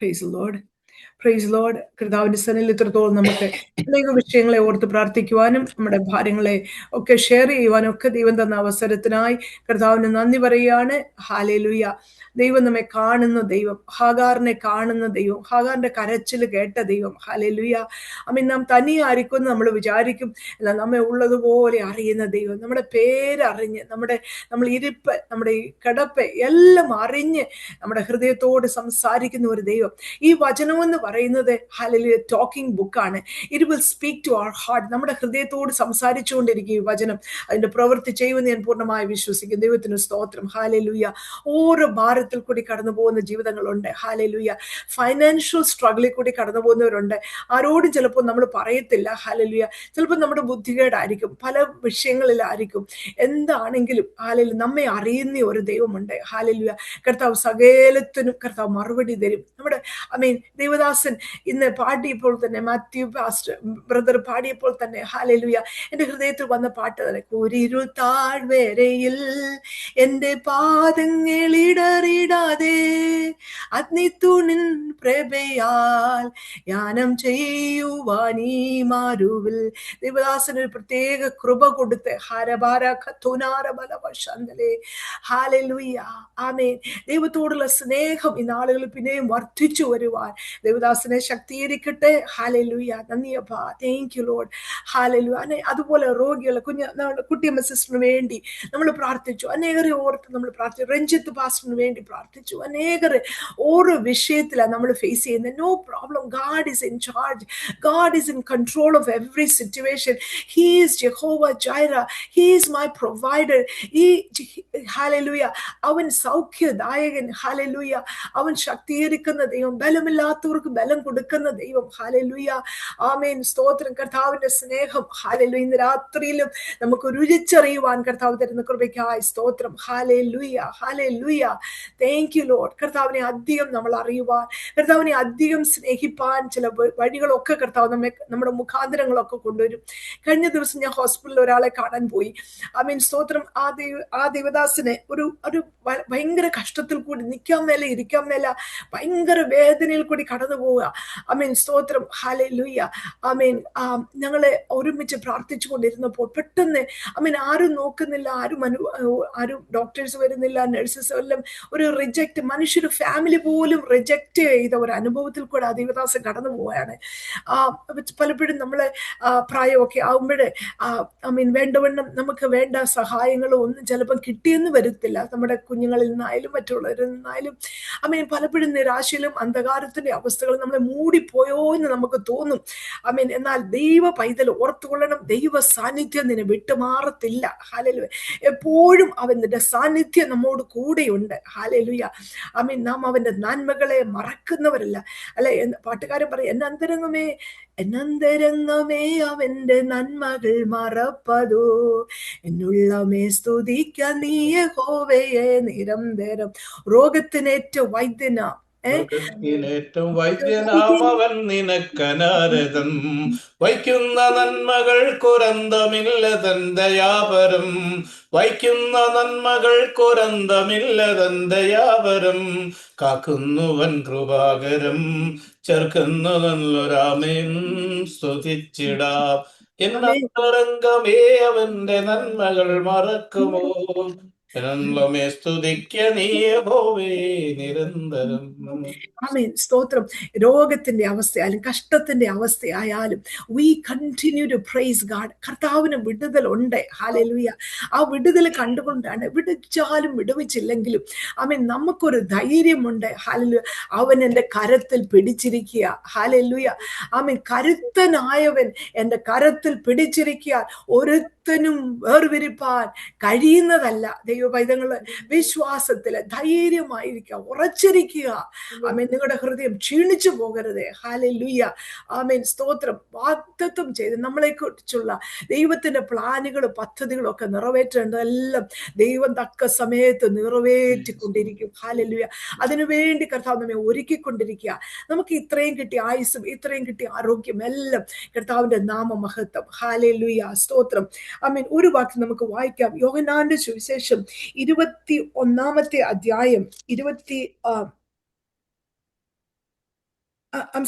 Praise Lord, praise Lord. കർത്താവിന്റെ സന്നിധിയിൽ ഇത്രത്തോളം നമുക്ക് അനേക വിഷയങ്ങളെ ഓർത്ത് പ്രാർത്ഥിക്കുവാനും നമ്മുടെ ഭാരങ്ങളെ ഒക്കെ ഷെയർ ചെയ്യുവാനും ഒക്കെ ദൈവം തന്ന അവസരത്തിനായി കർത്താവിന് നന്ദി പറയുകയാണ്. ഹല്ലേലൂയ. ദൈവം നമ്മെ കാണുന്ന ദൈവം, ഹാഗാറിനെ കാണുന്ന ദൈവം, ഹാഗാറിന്റെ കരച്ചിൽ കേട്ട ദൈവം. ഹല്ലേലൂയ. അമീൻ. നാം തനിയായിരിക്കും എന്ന് നമ്മൾ വിചാരിക്കും, അല്ല, നമ്മെ ഉള്ളതുപോലെ അറിയുന്ന ദൈവം, നമ്മുടെ പേരറിഞ്ഞ്, നമ്മൾ ഇരിപ്പ്, നമ്മുടെ ഈ കിടപ്പ് എല്ലാം അറിഞ്ഞ് നമ്മുടെ ഹൃദയത്തോട് സംസാരിക്കുന്ന ഒരു ദൈവം. ഈ വചനമെന്ന് പറയുന്നത് ഹല്ലേലൂയ ടോക്കിംഗ് ബുക്കാണ്. It will speak to our heart. നമ്മുടെ ഹൃദയത്തോട് സംസാരിച്ചുകൊണ്ടിരിക്കും ഈ വചനം. അതിന്റെ പ്രവൃത്തി ചെയ്യുമെന്ന് ഞാൻ പൂർണ്ണമായി വിശ്വസിക്കും. ദൈവത്തിന് സ്തോത്രം. ഹല്ലേലൂയ. ഓരോ ഭാരത്തിൽ കൂടി കടന്നു പോകുന്ന ജീവിതങ്ങളുണ്ട്. ഹല്ലേലൂയ. ഫൈനാൻഷ്യൽ സ്ട്രഗിളിൽ കൂടി കടന്നു പോകുന്നവരുണ്ട്. ആരോടും ചിലപ്പോൾ നമ്മൾ പറയത്തില്ല. ഹല്ലേലൂയ. ചിലപ്പോൾ നമ്മുടെ ബുദ്ധികേടായിരിക്കും, പല വിഷയങ്ങളിലായിരിക്കും. എന്താണെങ്കിലും ഹല്ലേലൂയ നമ്മെ അറിയുന്ന ഒരു ദൈവമുണ്ട്. ഹല്ലേലൂയ. കർത്താവ് സകലത്തിനും കർത്താവ് മറുപടി തരും. നമ്മുടെ ദേവദാസൻ ഇന്ന് പാടിയപ്പോൾ തന്നെ, മാത്യു പാസ്റ്റർ ബ്രദർ പാടിയപ്പോൾ തന്നെ ഹല്ലേലൂയ, എന്റെ ഹൃദയത്തിൽ വന്ന പാട്ട് തന്നെ, കുരിരു താഴ്വരയിൽ എന്റെ പാദങ്ങളിടറിടാതെ അഗ്നിത്തൂണിൻ പ്രഭയാൽ യാനം ചെയ്യുവാൻ ഈ മാരുവിൽ. ദേവദാസന് ഒരു പ്രത്യേക കൃപ കൊടുത്ത് ഹല്ലേലൂയ. ആമേൻ. ദൈവത്തോടുള്ള സ്നേഹം ഈ നാളുകളിൽ പിന്നെയും വർദ്ധിച്ചു വരുവാൻ ദേവദാസനെ ശക്തീകരിക്കട്ടെ. ഹല്ലേലൂയ. നന്ദിയപ്പാ. Thank you Lord. ഹല്ലേലൂയ. അതുപോലെ രോഗികളെ കുട്ടിയമ്മ സിസ്റ്ററിന് വേണ്ടി നമ്മൾ പ്രാർത്ഥിച്ചു. അനേകരെ ഓർത്ത് നമ്മൾ പ്രാർത്ഥിച്ചു. രഞ്ജിത്ത് പാസ്റ്ററിന് വേണ്ടി പ്രാർത്ഥിച്ചു. അനേകരെ ഓരോ വിഷയത്തിലാണ് നമ്മൾ ഫേസ് ചെയ്യുന്നത്. No problem. God is in charge. God is in control of every situation. He is Jehovah Jireh. He is my provider. Hallelujah. അവൻ സൗഖ്യദായകൻ. ഹല്ലേലൂയ. അവൻ ശക്തീകരിക്കുന്ന ദൈവം, ബലമില്ലാത്തവർക്ക് ബലം കൊടുക്കുന്ന ദൈവം. ഹല്ലേലൂയ. ആമേൻ. സ്തോത്രം. കർത്താവിന്റെ സ്നേഹം ഹല്ലേലൂയ ഇന്ന് രാത്രിയിലും നമുക്ക് രുചിച്ചറിയുവാൻ കർത്താവ് തരുന്ന കൃപയ്ക്കായി സ്തോത്രം. Hallelujah. Hallelujah. Thank you Lord. കർത്താവിനെ അധികം നമ്മൾ അറിയുവാൻ, കർത്താവിനെ അധികം സ്നേഹിപ്പാൻ ചില വഴികളൊക്കെ കർത്താവ് നമ്മുടെ മുഖാന്തരങ്ങളൊക്കെ കൊണ്ടുവരും. കഴിഞ്ഞ ദിവസം ഞാൻ ഹോസ്പിറ്റലിൽ ഒരാളെ കാണാൻ പോയി. സ്തോത്രം. ആ ദേവദാസിനെ ഒരു ഭയങ്കര കഷ്ടത്തിൽ കൂടി, നിൽക്കാൻ മേല ഇരിക്കാൻ മേല, ഭയങ്കര വേദനയിൽ കൂടി കടന്നു പോവുക. സ്തോത്രം. ഹല്ലേലൂയ. ഞങ്ങളെ ഒരുമിച്ച് പ്രാർത്ഥിച്ചു കൊണ്ടിരുന്നപ്പോൾ പെട്ടെന്ന് ആരും നോക്കുന്നില്ല, ആരും ഡോക്ടേഴ്സ് വരുന്നില്ല, നഴ്സസ് എല്ലാം ഒരു റിജക്റ്റ്, മനുഷ്യർ ഫാമിലി പോലും റിജക്റ്റ് ചെയ്ത ഒരു അനുഭവത്തിൽ കൂടെ ആ ദേവദാസൻ കടന്നു പോവുകയാണ്. പലപ്പോഴും നമ്മളെ പ്രായമൊക്കെ ആകുമ്പോഴേ വേണ്ടവണ്ണം നമുക്ക് വേണ്ട സഹായങ്ങളോ ഒന്നും ചിലപ്പം കിട്ടിയെന്ന് വരത്തില്ല. നമ്മുടെ കുഞ്ഞുങ്ങളിൽ നിന്നായാലും മറ്റുള്ളവരിൽ നിന്നായാലും പലപ്പോഴും നിരാശയിലും അന്ധകാരത്തിന്റെ അവസ്ഥകൾ നമ്മളെ മൂടിപ്പോയോ എന്ന് നമുക്ക് തോന്നും. എന്നാൽ ദൈവ പൈതൽ ഓർത്തുകൊള്ളണം, ദൈവ സാന്നിധ്യം നിന്നെ വിട്ടുമാറത്തില്ല. ഹല്ലേലൂയ. എപ്പോഴും അവന്റെ സാന്നിധ്യം നമ്മോട് കൂടെയുണ്ട്. ഹല്ലേലൂയ. നാം അവന്റെ നന്മകളെ മറക്കുന്നവരല്ല. അല്ലെ, പാട്ടുകാരൻ പറയും, എന്നന്തരംഗമേ അവന്റെ നന്മകൾ മറപ്പതോ, എന്നുള്ളമേ സ്തുതിക്ക നീ യഹോവയെ നിരന്തരം. രോഗത്തിനേറ്റവും വൈദ്യനാ, ഏറ്റവും വൈദ്യനാമവൻ നിനക്കനാരതം, വയ്ക്കുന്ന നന്മകൾ കുരന്തമില്ല തന്തയാപരം, വയ്ക്കുന്ന നന്മകൾ കുരന്തമില്ല തന്തയാപരം, കാക്കുന്നുവൻ കൃപാകരം, ചേർക്കുന്നു നല്ലൊരാമേൻ സ്തുതിച്ചിടാം. എന്നന്തരംഗമേ അവന്റെ നന്മകൾ മറക്കുമോ, എന്നമേ സ്തുതിക്ക നീ യഹോവേ നിരന്തരം. സ്തോത്രം. രോഗത്തിന്റെ അവസ്ഥയായാലും കഷ്ടത്തിന്റെ അവസ്ഥയായാലും we continue to praise God. കർത്താവിന് വിടുതൽ ഉണ്ട്. ഹല്ലേലൂയ. ആ വിടുതൽ കണ്ടുകൊണ്ടാണ്, വിടുവിച്ചാലും വിടുവിച്ചില്ലെങ്കിലും നമുക്കൊരു ധൈര്യമുണ്ട്. ഹല്ലേലൂയ. അവൻ എൻ്റെ കരത്തിൽ പിടിച്ചിരിക്കുക. ഹല്ലേലൂയ. കരുത്തനായവൻ എൻ്റെ കരത്തിൽ പിടിച്ചിരിക്കുക. ഒരുത്തനും വേർതിരിപ്പാൻ കഴിയുന്നതല്ല. ദൈവപൈതങ്ങള് വിശ്വാസത്തില് ധൈര്യമായിരിക്കുക, ഉറച്ചിരിക്കുക. നിങ്ങളുടെ ഹൃദയം ക്ഷീണിച്ചു പോകരുത്. ഹല്ലേലൂയ. സ്തോത്രം. വാഗ്ദത്തം ചെയ്ത് നമ്മളെ കുറിച്ചുള്ള ദൈവത്തിന്റെ പ്ലാനുകളും പദ്ധതികളും ഒക്കെ നിറവേറ്റേണ്ടതെല്ലാം ദൈവം തക്ക സമയത്ത് നിറവേറ്റിക്കൊണ്ടിരിക്കും. ഹല്ലേലൂയ. അതിനുവേണ്ടി കർത്താവ് നമ്മെ ഒരുക്കിക്കൊണ്ടിരിക്കുക. നമുക്ക് ഇത്രയും കിട്ടിയ ആയുസ്സും ഇത്രയും കിട്ടിയ ആരോഗ്യം എല്ലാം കർത്താവിന്റെ നാമമഹത്വം. ഹല്ലേലൂയ. സ്തോത്രം. ഒരു വാക്ക് നമുക്ക് വായിക്കാം. യോഹന്നാന്റെ സുവിശേഷം 21 അധ്യായം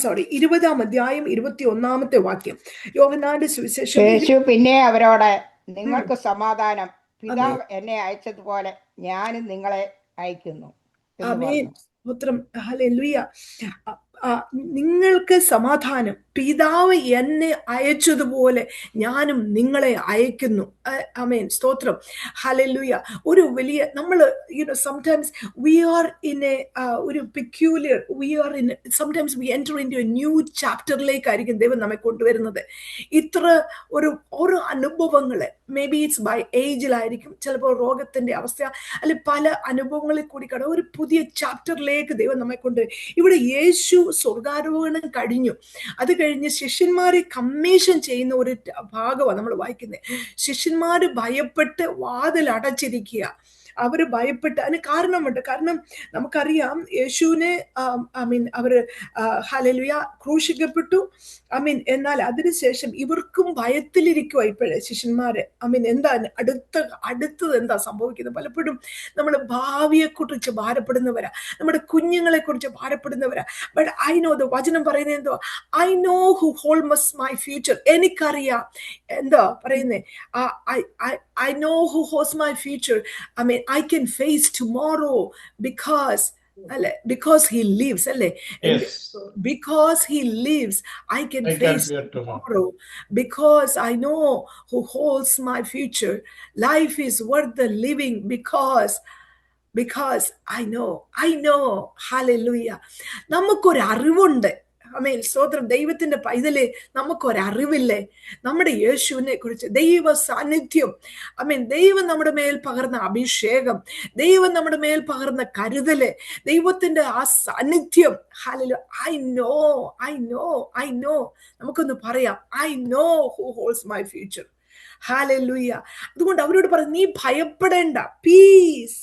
സോറി, 20-ാം അധ്യായം 21-ാമത്തെ വാക്യം. യോഹന്നാന്റെ സുവിശേഷം. യേശു പിന്നെ അവരോട്, നിങ്ങൾക്ക് സമാധാനം. പിതാവ് എന്നെ അയച്ചതുപോലെ ഞാനും നിങ്ങളെ അയക്കുന്നു എന്ന് പറഞ്ഞു. സ്തോത്രം, ഹല്ലേലൂയ. നിങ്ങൾക്ക് സമാധാനം. പിതാവ് എന്നെ അയച്ചതുപോലെ ഞാനും നിങ്ങളെ അയക്കുന്നു. ആമേൻ, സ്തോത്രം, ഹല്ലേലൂയ. ഒരു വലിയ നമ്മൾ sometimes we are in a ഒരു peculiar, we are in sometimes we enter in to a new ചാപ്റ്ററിലേക്കായിരിക്കും ദൈവം നമ്മെ കൊണ്ടുവരുന്നത്. ഇത്ര ഓരോ അനുഭവങ്ങള്, മേ ബി ഇറ്റ്സ് ബൈ ഏജിലായിരിക്കും, ചിലപ്പോൾ രോഗത്തിന്റെ അവസ്ഥ, അല്ലെ പല അനുഭവങ്ങളിൽ കൂടി കട ഒരു പുതിയ ചാപ്റ്ററിലേക്ക് ദൈവം നമ്മെ കൊണ്ട്. ഇവിടെ യേശു സ്വർഗാരോഹണം കഴിഞ്ഞു. അത് കഴിഞ്ഞ് ശിഷ്യന്മാരെ കമ്മീഷൻ ചെയ്യുന്ന ഒരു ഭാഗമാണ് നമ്മൾ വായിക്കുന്നത്. ശിഷ്യന്മാര് ഭയപ്പെട്ട് വാതിൽ അടച്ചിരിക്കുക. അവര് ഭയപ്പെട്ട്, അതിന് കാരണമുണ്ട്. കാരണം നമുക്കറിയാം യേശുവിനെ അവര് ഹല്ലേലൂയ ക്രൂശിക്കപ്പെട്ടു. എന്നാൽ അതിനുശേഷം ഇവർക്കും ഭയത്തിലിരിക്കുക ഇപ്പോഴേ ശിഷ്യന്മാര്. എന്താ അടുത്തത് എന്താ സംഭവിക്കുന്നത്? പലപ്പോഴും നമ്മൾ ഭാവിയെക്കുറിച്ച് ഭാരപ്പെടുന്നവരാ, നമ്മുടെ കുഞ്ഞുങ്ങളെ കുറിച്ച് ഭാരപ്പെടുന്നവരാ. ബട്ട് ഐ നോ ദ വചനം പറയുന്നത് എന്തോ, I know who holds my future. എനിക്കറിയാം, എന്താ പറയുന്നേ, I know who holds my future. I can face tomorrow because he lives. Yes. Because he lives, I can face tomorrow. Because I know who holds my future. Life is worth the living because I know. Hallelujah. നമുക്കൊരു അറിവുണ്ട്. സ്തോത്രം. ദൈവത്തിന്റെ പൈതലെ, നമുക്കൊരറിവില്ലേ നമ്മുടെ യേശുവിനെ കുറിച്ച്? ദൈവ സാന്നിധ്യം, ദൈവം നമ്മുടെ മേൽ പകർന്ന അഭിഷേകം, ദൈവം നമ്മുടെ മേൽ പകർന്ന കരുതല്, ദൈവത്തിന്റെ ആ സാന്നിധ്യം. ഹല്ലേലൂയ. I know. നമുക്കൊന്ന് പറയാം, I know who holds my future. Hallelujah. അതുകൊണ്ട് അവരോട് പറഞ്ഞു, നീ ഭയപ്പെടേണ്ട. പീസ്.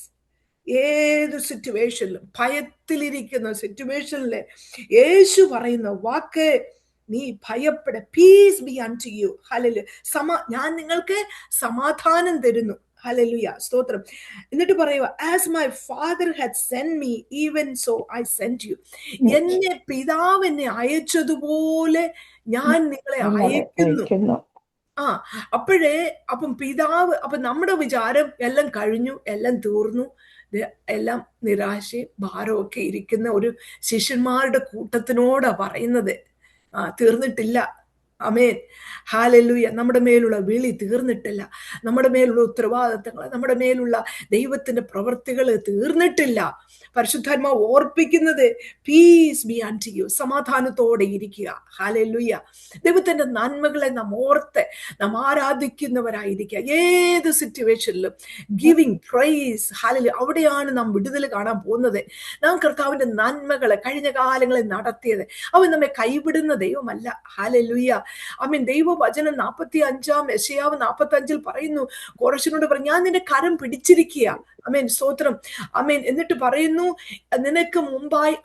ഏത് സിറ്റുവേഷനിലും, ഭയത്തിലിരിക്കുന്ന സിറ്റുവേഷനില് യേശു പറയുന്ന വാക്ക്, നീ ഭയപ്പെട. Peace be unto you. Hallelujah. ഞാൻ നിങ്ങൾക്ക് സമാധാനം തരുന്നു. ഹല്ലേലൂയ, സ്തോത്രം. എന്നിട്ട് പറയുക, as my father had send me, even so I send you. എന്നെ പിതാവ് എന്നെ അയച്ചതുപോലെ ഞാൻ നിങ്ങളെ അയക്കുന്നു. അപ്പം പിതാവ്, നമ്മുടെ വിചാരം എല്ലാം കഴിഞ്ഞു, എല്ലാം തീർന്നു, എല്ലാം നിരാശയും ഭാരവും ഒക്കെ ഇരിക്കുന്ന ഒരു ശിഷ്യന്മാരുടെ കൂട്ടത്തിനോടാ പറയുന്നത്. തീർന്നിട്ടില്ല. ആമേൻ, ഹല്ലേലൂയ. നമ്മുടെ മേലുള്ള വിളി തീർന്നിട്ടില്ല. നമ്മുടെ മേലുള്ള ഉത്തരവാദിത്തങ്ങൾ, നമ്മുടെ മേലുള്ള ദൈവത്തിന്റെ പ്രവൃത്തികൾ തീർന്നിട്ടില്ല. പരിശുദ്ധാത്മാവ് ഓർപ്പിക്കുന്നത്, പീസ് ബി അൺടു യു. സമാധാനത്തോടെ ഇരിക്കുക. ഹല്ലേലൂയ. ദൈവത്തിന്റെ നന്മകളെ നാം ഓർത്ത് നാം ആരാധിക്കുന്നവരായിരിക്കുക. ഏത് സിറ്റുവേഷനിലും ഗിവിംഗ് പ്രൈസ്. ഹല്ലേലൂയ. അവിടെയാണ് നാം വിടുതൽ കാണാൻ പോകുന്നത്. നാം കർത്താവിന്റെ നന്മകളെ, കഴിഞ്ഞ കാലങ്ങളിൽ നടത്തിയത്, അവൻ നമ്മെ കൈവിടുന്ന ദൈവമല്ല. ഹല്ലേലൂയ. ദൈവവചനം 45 യെശയ്യാവ് 45 പറയുന്നു, കോരശനോട് പറഞ്ഞു, ഞാൻ നിന്റെ കരം പിടിച്ചിരിക്കുക. സ്തോത്രം. എന്നിട്ട് പറയുന്നു, നിനക്ക് മുമ്പായി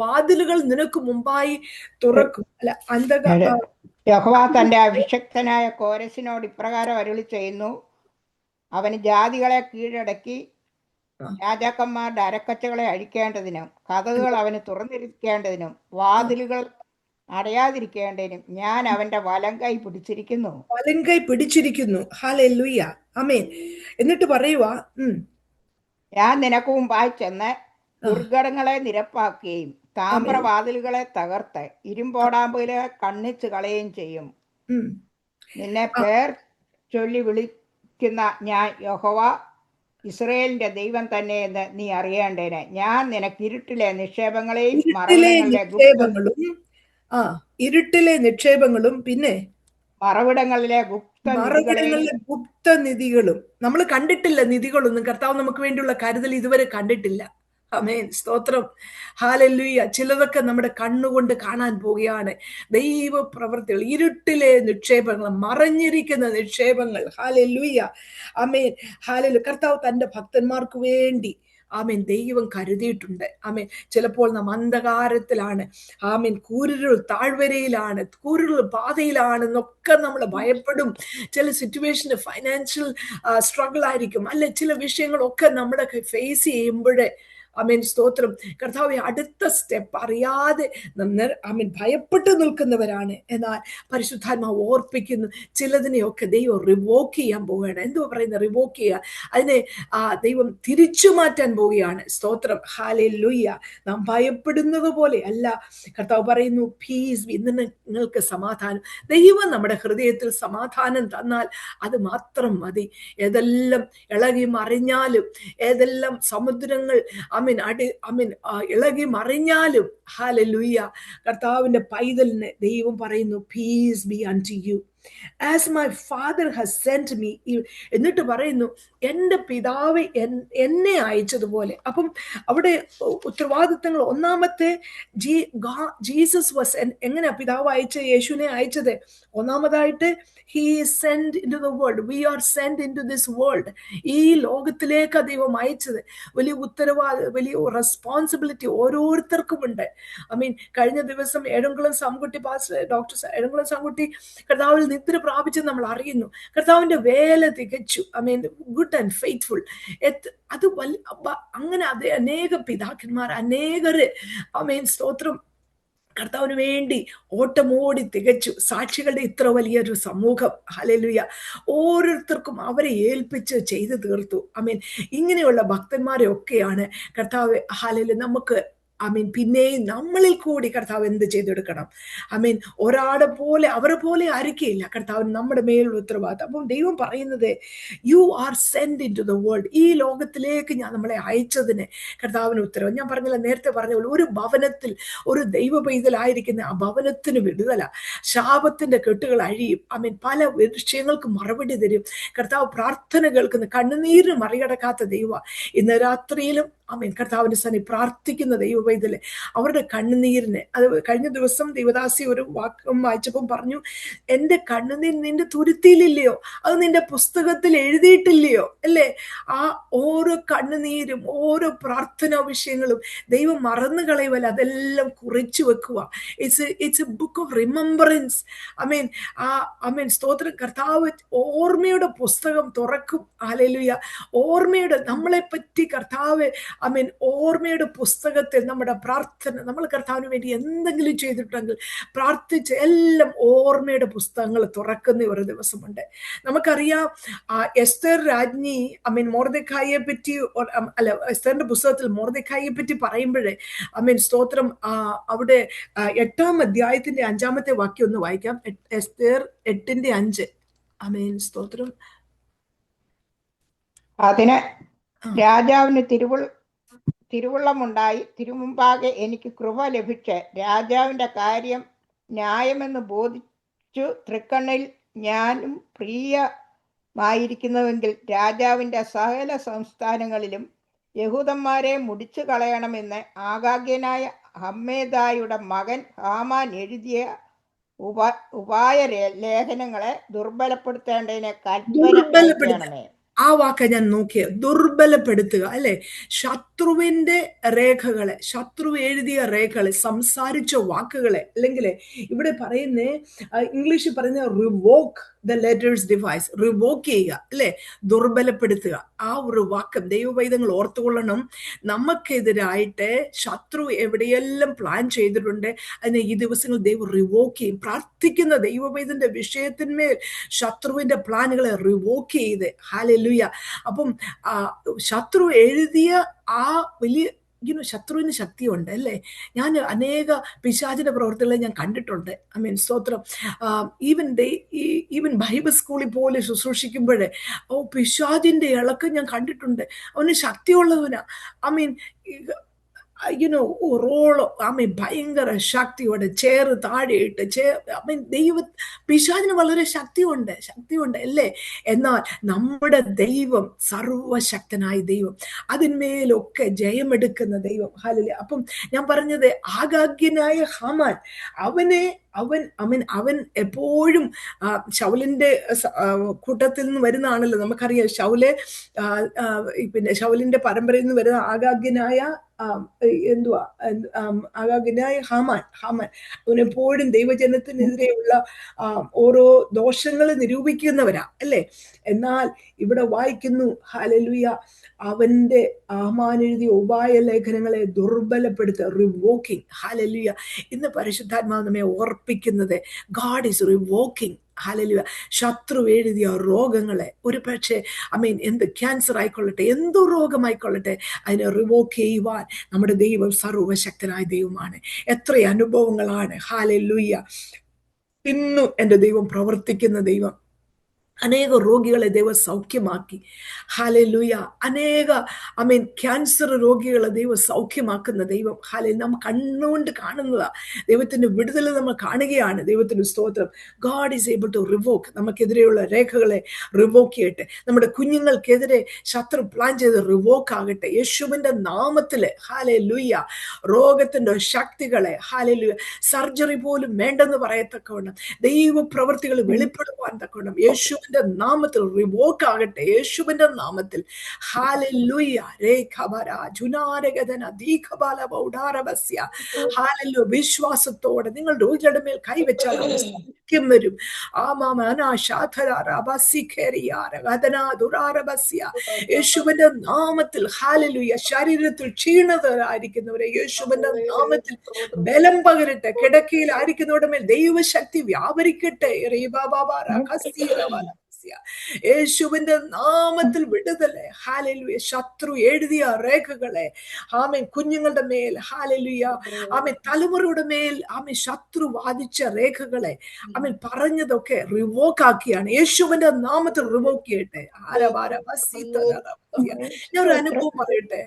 വാതിലുകൾ നിനക്ക് മുമ്പായി തുറക്കും. യഹോവ തന്റെ അഭിഷക്തനായ കോരശിനോട് ഇപ്രകാരം അരുളി ചെയ്യുന്നു, അവന് ജാതികളെ കീഴടക്കി രാജാക്കന്മാരുടെ അരക്കച്ചകളെ അഴിക്കേണ്ടതിനും കതകുകൾ അവന് തുറന്നിരിക്കേണ്ടതിനും വാതിലുകൾ അടയാതിരിക്കേണ്ടതിനും ഞാൻ അവന്റെ വലങ്കൈ പിടിച്ചിരിക്കുന്നു. ഹല്ലേലൂയ. ആമേൻ. എന്നിട്ട് പറയുക, ഞാൻ നിനക്ക് മുമ്പായി ചെന്ന് ദുർഘടങ്ങളെ നിരപ്പാക്കുകയും താമ്രവാതിലുകളെ തകർത്ത് ഇരുമ്പോടാമ്പുകളെ കണ്ണിച്ച് കളയുകയും ചെയ്യും. നിന്നെ പേർ ചൊല്ലി വിളിക്കുന്ന ഞാൻ യഹോവ ഇസ്രായേലിന്റെ ദൈവം തന്നെ എന്ന് നീ അറിയേണ്ടേനെ. ഞാൻ നിനക്ക് ഇരുട്ടിലെ നിക്ഷേപങ്ങളെയും ഇരുട്ടിലെ നിക്ഷേപങ്ങളും പിന്നെ മറവിടങ്ങളിലെ ഗുപ്തനിധികളും. നമ്മൾ കണ്ടിട്ടില്ല നിധികളൊന്നും. കർത്താവ് നമുക്ക് വേണ്ടിയുള്ള കരുതൽ ഇതുവരെ കണ്ടിട്ടില്ല. ആമേൻ, സ്തോത്രം. ഹല്ലേലൂയ. ചിലതൊക്കെ നമ്മുടെ കണ്ണുകൊണ്ട് കാണാൻ പോവുകയാണ്. ദൈവ പ്രവൃത്തികൾ, ഇരുട്ടിലെ നിക്ഷേപങ്ങൾ, മറഞ്ഞിരിക്കുന്ന നിക്ഷേപങ്ങൾ. ഹല്ലേലൂയ. ആമേൻ, ഹല്ലേലൂയ. കർത്താവ് തന്റെ ഭക്തന്മാർക്ക് വേണ്ടി ദൈവം കരുതിയിട്ടുണ്ട്. ചിലപ്പോൾ നാം അന്ധകാരത്തിലാണ്, കൂരിരുൾ താഴ്വരയിലാണ്, കൂരിരുൾ പാതയിലാണെന്നൊക്കെ നമ്മൾ ഭയപ്പെടും. ചില സിറ്റുവേഷന് ഫൈനാൻഷ്യൽ സ്ട്രഗിൾ ആയിരിക്കും, അല്ലെ ചില വിഷയങ്ങളൊക്കെ നമ്മുടെ ഫേസ് ചെയ്യുമ്പോഴേ ആമേൻ സ്തോത്രം. കർത്താവെ അടുത്ത സ്റ്റെപ്പ് അറിയാതെ ഭയപ്പെട്ട് നിൽക്കുന്നവരാണ്. എന്നാൽ പരിശുദ്ധാത്മാവ് ഓർപ്പിക്കുന്നു, ചിലതിനെയൊക്കെ ദൈവം റിവോക്ക് ചെയ്യാൻ പോവുകയാണ്. എന്തുവാ പറയുന്നത്? റിവോക്ക് ചെയ്യുക, അതിനെ ദൈവം തിരിച്ചു മാറ്റാൻ പോവുകയാണ്. സ്തോത്രം, ഹല്ലേലൂയ. നാം ഭയപ്പെടുന്നത് പോലെ അല്ല. കർത്താവ് പറയുന്നു, പീസ്, ഇന്ന് നിങ്ങൾക്ക് സമാധാനം. ദൈവം നമ്മുടെ ഹൃദയത്തിൽ സമാധാനം തന്നാൽ അത് മാത്രം മതി. ഏതെല്ലാം ഇളകി മറിഞ്ഞാലും, ഏതെല്ലാം സമുദ്രങ്ങൾ ഇളകി മറിഞ്ഞാലും, ഹല്ലേലൂയ, കർത്താവിന്റെ പൈതലിന് ദൈവം പറയുന്നു, peace be unto you as my father has sent me. എന്നിട്ട് പറയുന്നു, എൻ്റെ പിതാവ് എന്നെ അയച്ചതുപോലെ. അപ്പം അവിടെ ഉത്തരവാദിത്തങ്ങൾ, ഒന്നാമത്തെ ജീസസ് വാസ്, എങ്ങനെയാ പിതാവ് യേശുവിനെ അയച്ചത്? ഒന്നാമതായിട്ട് he is sent into the world. We are sent into this world. ഈ ലോകത്തിലേക്ക് ദൈവം അയച്ചത്. വലിയ വലിയ റെസ്പോൺസിബിലിറ്റി ഓരോരുത്തർക്കും ഉണ്ട്. കഴിഞ്ഞ ദിവസം ഏഴംകുളം സാംകുട്ടി പാസ്റ്റർ, ഡോക്ടർ ഏഴംകുളം സാംകുട്ടി കർത്താവിൽ നിദ്ര പ്രാപിച്ച് നമ്മൾ അറിയുന്നു. കർത്താവിന്റെ വേല തികച്ചു. Good and faithful. അത് അങ്ങനെ അനേക പിതാക്കന്മാർ, അനേകര് സ്തോത്രം കർത്താവിന് വേണ്ടി ഓട്ടമോടി തികച്ചു. സാക്ഷികളുടെ ഇത്ര വലിയൊരു സമൂഹം, ഹല്ലേലൂയ, ഓരോരുത്തർക്കും അവരെ ഏൽപ്പിച്ച് ചെയ്തു തീർത്തു. ഇങ്ങനെയുള്ള ഭക്തന്മാരെ ഒക്കെയാണ് കർത്താവ്, ഹല്ലേലൂയ, നമുക്ക് പിന്നെയും നമ്മളിൽ കൂടി കർത്താവ് എന്ത് ചെയ്തെടുക്കണം? ഒരാളെ പോലെ, അവരെ പോലെ ആയിരിക്കില്ല കർത്താവിന് നമ്മുടെ മേലുള്ള ഉത്തരവാദിത്തം. അപ്പം ദൈവം പറയുന്നത്, you are send in to the world. ഈ ലോകത്തിലേക്ക് ഞാൻ നമ്മളെ അയച്ചതിന് കർത്താവിന് ഉത്തരവ്. ഞാൻ പറഞ്ഞില്ല, നേരത്തെ പറഞ്ഞ പോലെ, ഒരു ഭവനത്തിൽ ഒരു ദൈവ പൈതലായിരിക്കുന്ന ആ ഭവനത്തിന് വിടുതല, ശാപത്തിന്റെ കെട്ടുകൾ അഴിയും. പല വിഷയങ്ങൾക്ക് മറുപടി തരും കർത്താവ്. പ്രാർത്ഥന കേൾക്കുന്ന, കണ്ണുനീരിന് മറികടക്കാത്ത ദൈവ. ഇന്ന് രാത്രിയിലും കർത്താവിന്റെ സന്നി പ്രാർത്ഥിക്കുന്ന ദൈവവൈതല്, അവരുടെ കണ്ണുനീരിന്, അത് കഴിഞ്ഞ ദിവസം ദേവദാസി ഒരു വാക്യം വായിച്ചപ്പം പറഞ്ഞു, എന്റെ കണ്ണുനീർ നിന്റെ തുരുത്തിയിലില്ലയോ, അത് നിന്റെ പുസ്തകത്തിൽ എഴുതിയിട്ടില്ലയോ? അല്ലേ? ആ ഓരോ കണ്ണുനീരും, ഓരോ പ്രാർത്ഥനാ വിഷയങ്ങളും ദൈവം മറന്നു കളയുവല്ല, അതെല്ലാം കുറിച്ചു വെക്കുക. It's A book of remembrance. സ്തോത്രം. കർത്താവ് ഓർമ്മയുടെ പുസ്തകം തുറക്കും. ഹല്ലേലൂയ. ഓർമ്മയുടെ, നമ്മളെ പറ്റി കർത്താവ് ഓർമ്മയുടെ പുസ്തകത്തിൽ നമ്മുടെ പ്രാർത്ഥന, നമ്മൾ കർത്താവിന് വേണ്ടി എന്തെങ്കിലും ചെയ്തിട്ടുണ്ടെങ്കിൽ പ്രാർത്ഥിച്ച് എല്ലാം ഓർമ്മയുടെ പുസ്തകങ്ങൾ തുറക്കുന്ന ഒരു ദിവസമുണ്ട്. നമുക്കറിയാം, എസ്തർ രാജ്ഞി മൊർദെഖായിയെ പറ്റി, അല്ല, എസ്തറിന്റെ പുസ്തകത്തിൽ മൊർദെഖായിയെ പറ്റി പറയുമ്പോഴേ സ്തോത്രം, അവിടെ 8-ാം അധ്യായത്തിന്റെ 5-ാമത്തെ വാക്യം ഒന്ന് വായിക്കാം. എസ്തർ 8:5. സ്തോത്രം. അതിന് രാജാവിന് തിരുവുള്ളമുണ്ടായി, തിരുമുമ്പാകെ എനിക്ക് കൃപ ലഭിച്ച് രാജാവിന്റെ കാര്യം ന്യായമെന്ന് ബോധിച്ചു തൃക്കണ്ണിൽ ഞാനും പ്രിയമായിരിക്കുന്നുവെങ്കിൽ രാജാവിന്റെ സകല സംസ്ഥാനങ്ങളിലും യഹൂദന്മാരെ മുടിച്ചു കളയണമെന്ന് ആഗാഗ്യനായ ഹമ്മേദായുടെ മകൻ ഹാമാൻ എഴുതിയ ഉപായ ലേഖനങ്ങളെ ദുർബലപ്പെടുത്തേണ്ടതിനെ കൽപ്പന. ആ വാക്ക ഞാൻ നോക്കിയ, ദുർബലപ്പെടുത്തുക, അല്ലെ? ശത്രുവിന്റെ രേഖകളെ, ശത്രു എഴുതിയ രേഖകളെ, സംസാരിച്ച വാക്കുകളെ, അല്ലെങ്കിൽ ഇവിടെ പറയുന്ന, ഇംഗ്ലീഷിൽ പറയുന്ന revoke the letters device, revoke ചെയ്യുക, അല്ലെ? ദുർബലപ്പെടുത്തുക. ആ ഒരു വാക്കം ദൈവവൈദ്യങ്ങൾ ഓർത്തുകൊള്ളണം. നമുക്കെതിരായിട്ട് ശത്രു എവിടെയെല്ലാം പ്ലാൻ ചെയ്തിട്ടുണ്ട്, അതിനെ ഈ ദിവസങ്ങൾ ദൈവം റിവോക്ക് ചെയ്യും. പ്രാർത്ഥിക്കുന്ന ദൈവവൈദ്യന്റെ വിഷയത്തിന്മേൽ ശത്രുവിന്റെ പ്ലാനുകളെ റിവോക്ക് ചെയ്ത്, ഹല്ലേലൂയ. അപ്പം ശത്രു എഴുതിയ ആ വലിയ, ശത്രുവിന് ശക്തിയുണ്ട്, അല്ലേ? ഞാൻ അനേക പിശാചിന്റെ പ്രവർത്തികളെ ഞാൻ കണ്ടിട്ടുണ്ട്. സ്തോത്രം. ഈവൻ ബൈബിൾ സ്കൂളിൽ പോലെ ശുശ്രൂഷിക്കുമ്പോഴേ പിശാചിന്റെ ഇളക്കം ഞാൻ കണ്ടിട്ടുണ്ട്. അവന് ശക്തിയുള്ളവനാ. റോളോ ഭയങ്കര ശക്തിയോടെ ചേറ് താഴെയിട്ട് പിശാചിന് വളരെ ശക്തിയുണ്ട്, അല്ലേ? എന്നാൽ നമ്മുടെ ദൈവം സർവശക്തനായ ദൈവം, അതിന്മേലൊക്കെ ജയമെടുക്കുന്ന ദൈവം. ഹല്ലേലൂയ. അപ്പം ഞാൻ പറഞ്ഞത്, ആഗാഗ്യനായ ഹാമാൻ, അവനെ അവൻ എപ്പോഴും ശൗലിന്റെ കൂട്ടത്തിൽ നിന്ന് വരുന്നതാണല്ലോ. നമുക്കറിയാം ശൗല് പിന്നെ ശൗലിന്റെ പരമ്പരയിൽ നിന്ന് വരുന്ന ആഗാഗ്യനായ ആഗാഗ്യനായ ഹാമാൻ അവനെപ്പോഴും ദൈവജനത്തിനെതിരെയുള്ള ഓരോ ദോഷങ്ങൾ നിരൂപിക്കുന്നവരാ അല്ലേ. എന്നാൽ ഇവിടെ വായിക്കുന്നു ഹല്ലേലൂയ, അവന്റെ ഹാമാൻ എഴുതിയ ഉപായ ലേഖനങ്ങളെ ദുർബലപ്പെടുത്തുക, റിവോക്കിംഗ്. ഹല്ലേലൂയ. ഇന്ന് പരിശുദ്ധാത്മാവ് നമ്മെ ഓർപ്പിക്കുന്നത് ഗാഡ് ഈസ് റിവോക്കിംഗ്. ഹല്ലേലൂയ. ശത്രു എഴുതിയ രോഗങ്ങളെ, ഒരു പക്ഷേ എന്ത് ക്യാൻസർ ആയിക്കൊള്ളട്ടെ, എന്തു രോഗമായിക്കൊള്ളട്ടെ, അതിനെ റിവോക്ക് ചെയ്യുവാൻ നമ്മുടെ ദൈവം സർവശക്തനായ ദൈവമാണ്. എത്ര അനുഭവങ്ങളാണ്. ഹല്ലേലൂയ. ഇന്നും എൻ്റെ ദൈവം പ്രവർത്തിക്കുന്ന ദൈവം. അനേക രോഗികളെ ദൈവം സൗഖ്യമാക്കി. ഹല്ലേലൂയ. അനേക ക്യാൻസർ രോഗികളെ ദൈവം സൗഖ്യമാക്കുന്ന ദൈവം. നാം കണ്ണുകൊണ്ട് കാണുന്നതാ. ദൈവത്തിന്റെ വിടുതൽ നമ്മൾ കാണുകയാണ്. ദൈവത്തിന് സ്തോത്രം. God is able to revoke. നമുക്കെതിരെയുള്ള രേഖകളെ റിവോക്ക് ചെയ്യട്ടെ. നമ്മുടെ കുഞ്ഞുങ്ങൾക്കെതിരെ ശത്രു പ്ലാൻ ചെയ്ത് റിവോക്ക് ആകട്ടെ യേശുവിന്റെ നാമത്തില്. ഹല്ലേലൂയ. രോഗത്തിന്റെ ശക്തികളെ, ഹല്ലേലൂയ, സർജറി പോലും വേണ്ടെന്ന് പറയത്തക്കവണ്ണം ദൈവ പ്രവൃത്തികൾ വെളിപ്പെടുവാൻ തക്കവണ്ണം യേശുവിന്റെ നാമത്തിൽ റിവോക്ക് ആകട്ടെ. യേശുവിന്റെ നാമത്തിൽ. ഹല്ലേലൂയ. ഹല്ലേലൂയ. വിശ്വാസത്തോടെ നിങ്ങൾ രോഗികളുടെ മേൽ കൈവച്ചാൽ സൗഖ്യം വരും. യേശുവിന്റെ നാമത്തിൽ. ഹല്ലേലൂയ. ശരീരത്തിൽ ക്ഷീണതരായിരിക്കുന്നവരെ യേശുവിന്റെ നാമത്തിൽ ബലം പകരട്ടെ. കിടക്കയിലായിരിക്കുന്നവരുടെ മേൽ ദൈവശക്തി വ്യാപരിക്കട്ടെ. യേശുവിന്റെ നാമത്തിൽ വിടുതലെ. ഹല്ലേലൂയ. ശത്രു എഴുതിയ രേഖകളെ കുഞ്ഞുങ്ങളുടെ മേൽ, ഹല്ലേലൂയ, തലമുറയുടെ മേൽ ശത്രു വാദിച്ച രേഖകളെ പറഞ്ഞതൊക്കെ റിവോക്ക് ആക്കിയാണ്. യേശുവിന്റെ നാമത്തിൽ റിവോക്ക് ചെയ്യട്ടെ. ഞാൻ ഒരു അനുഭവം പറയട്ടെ.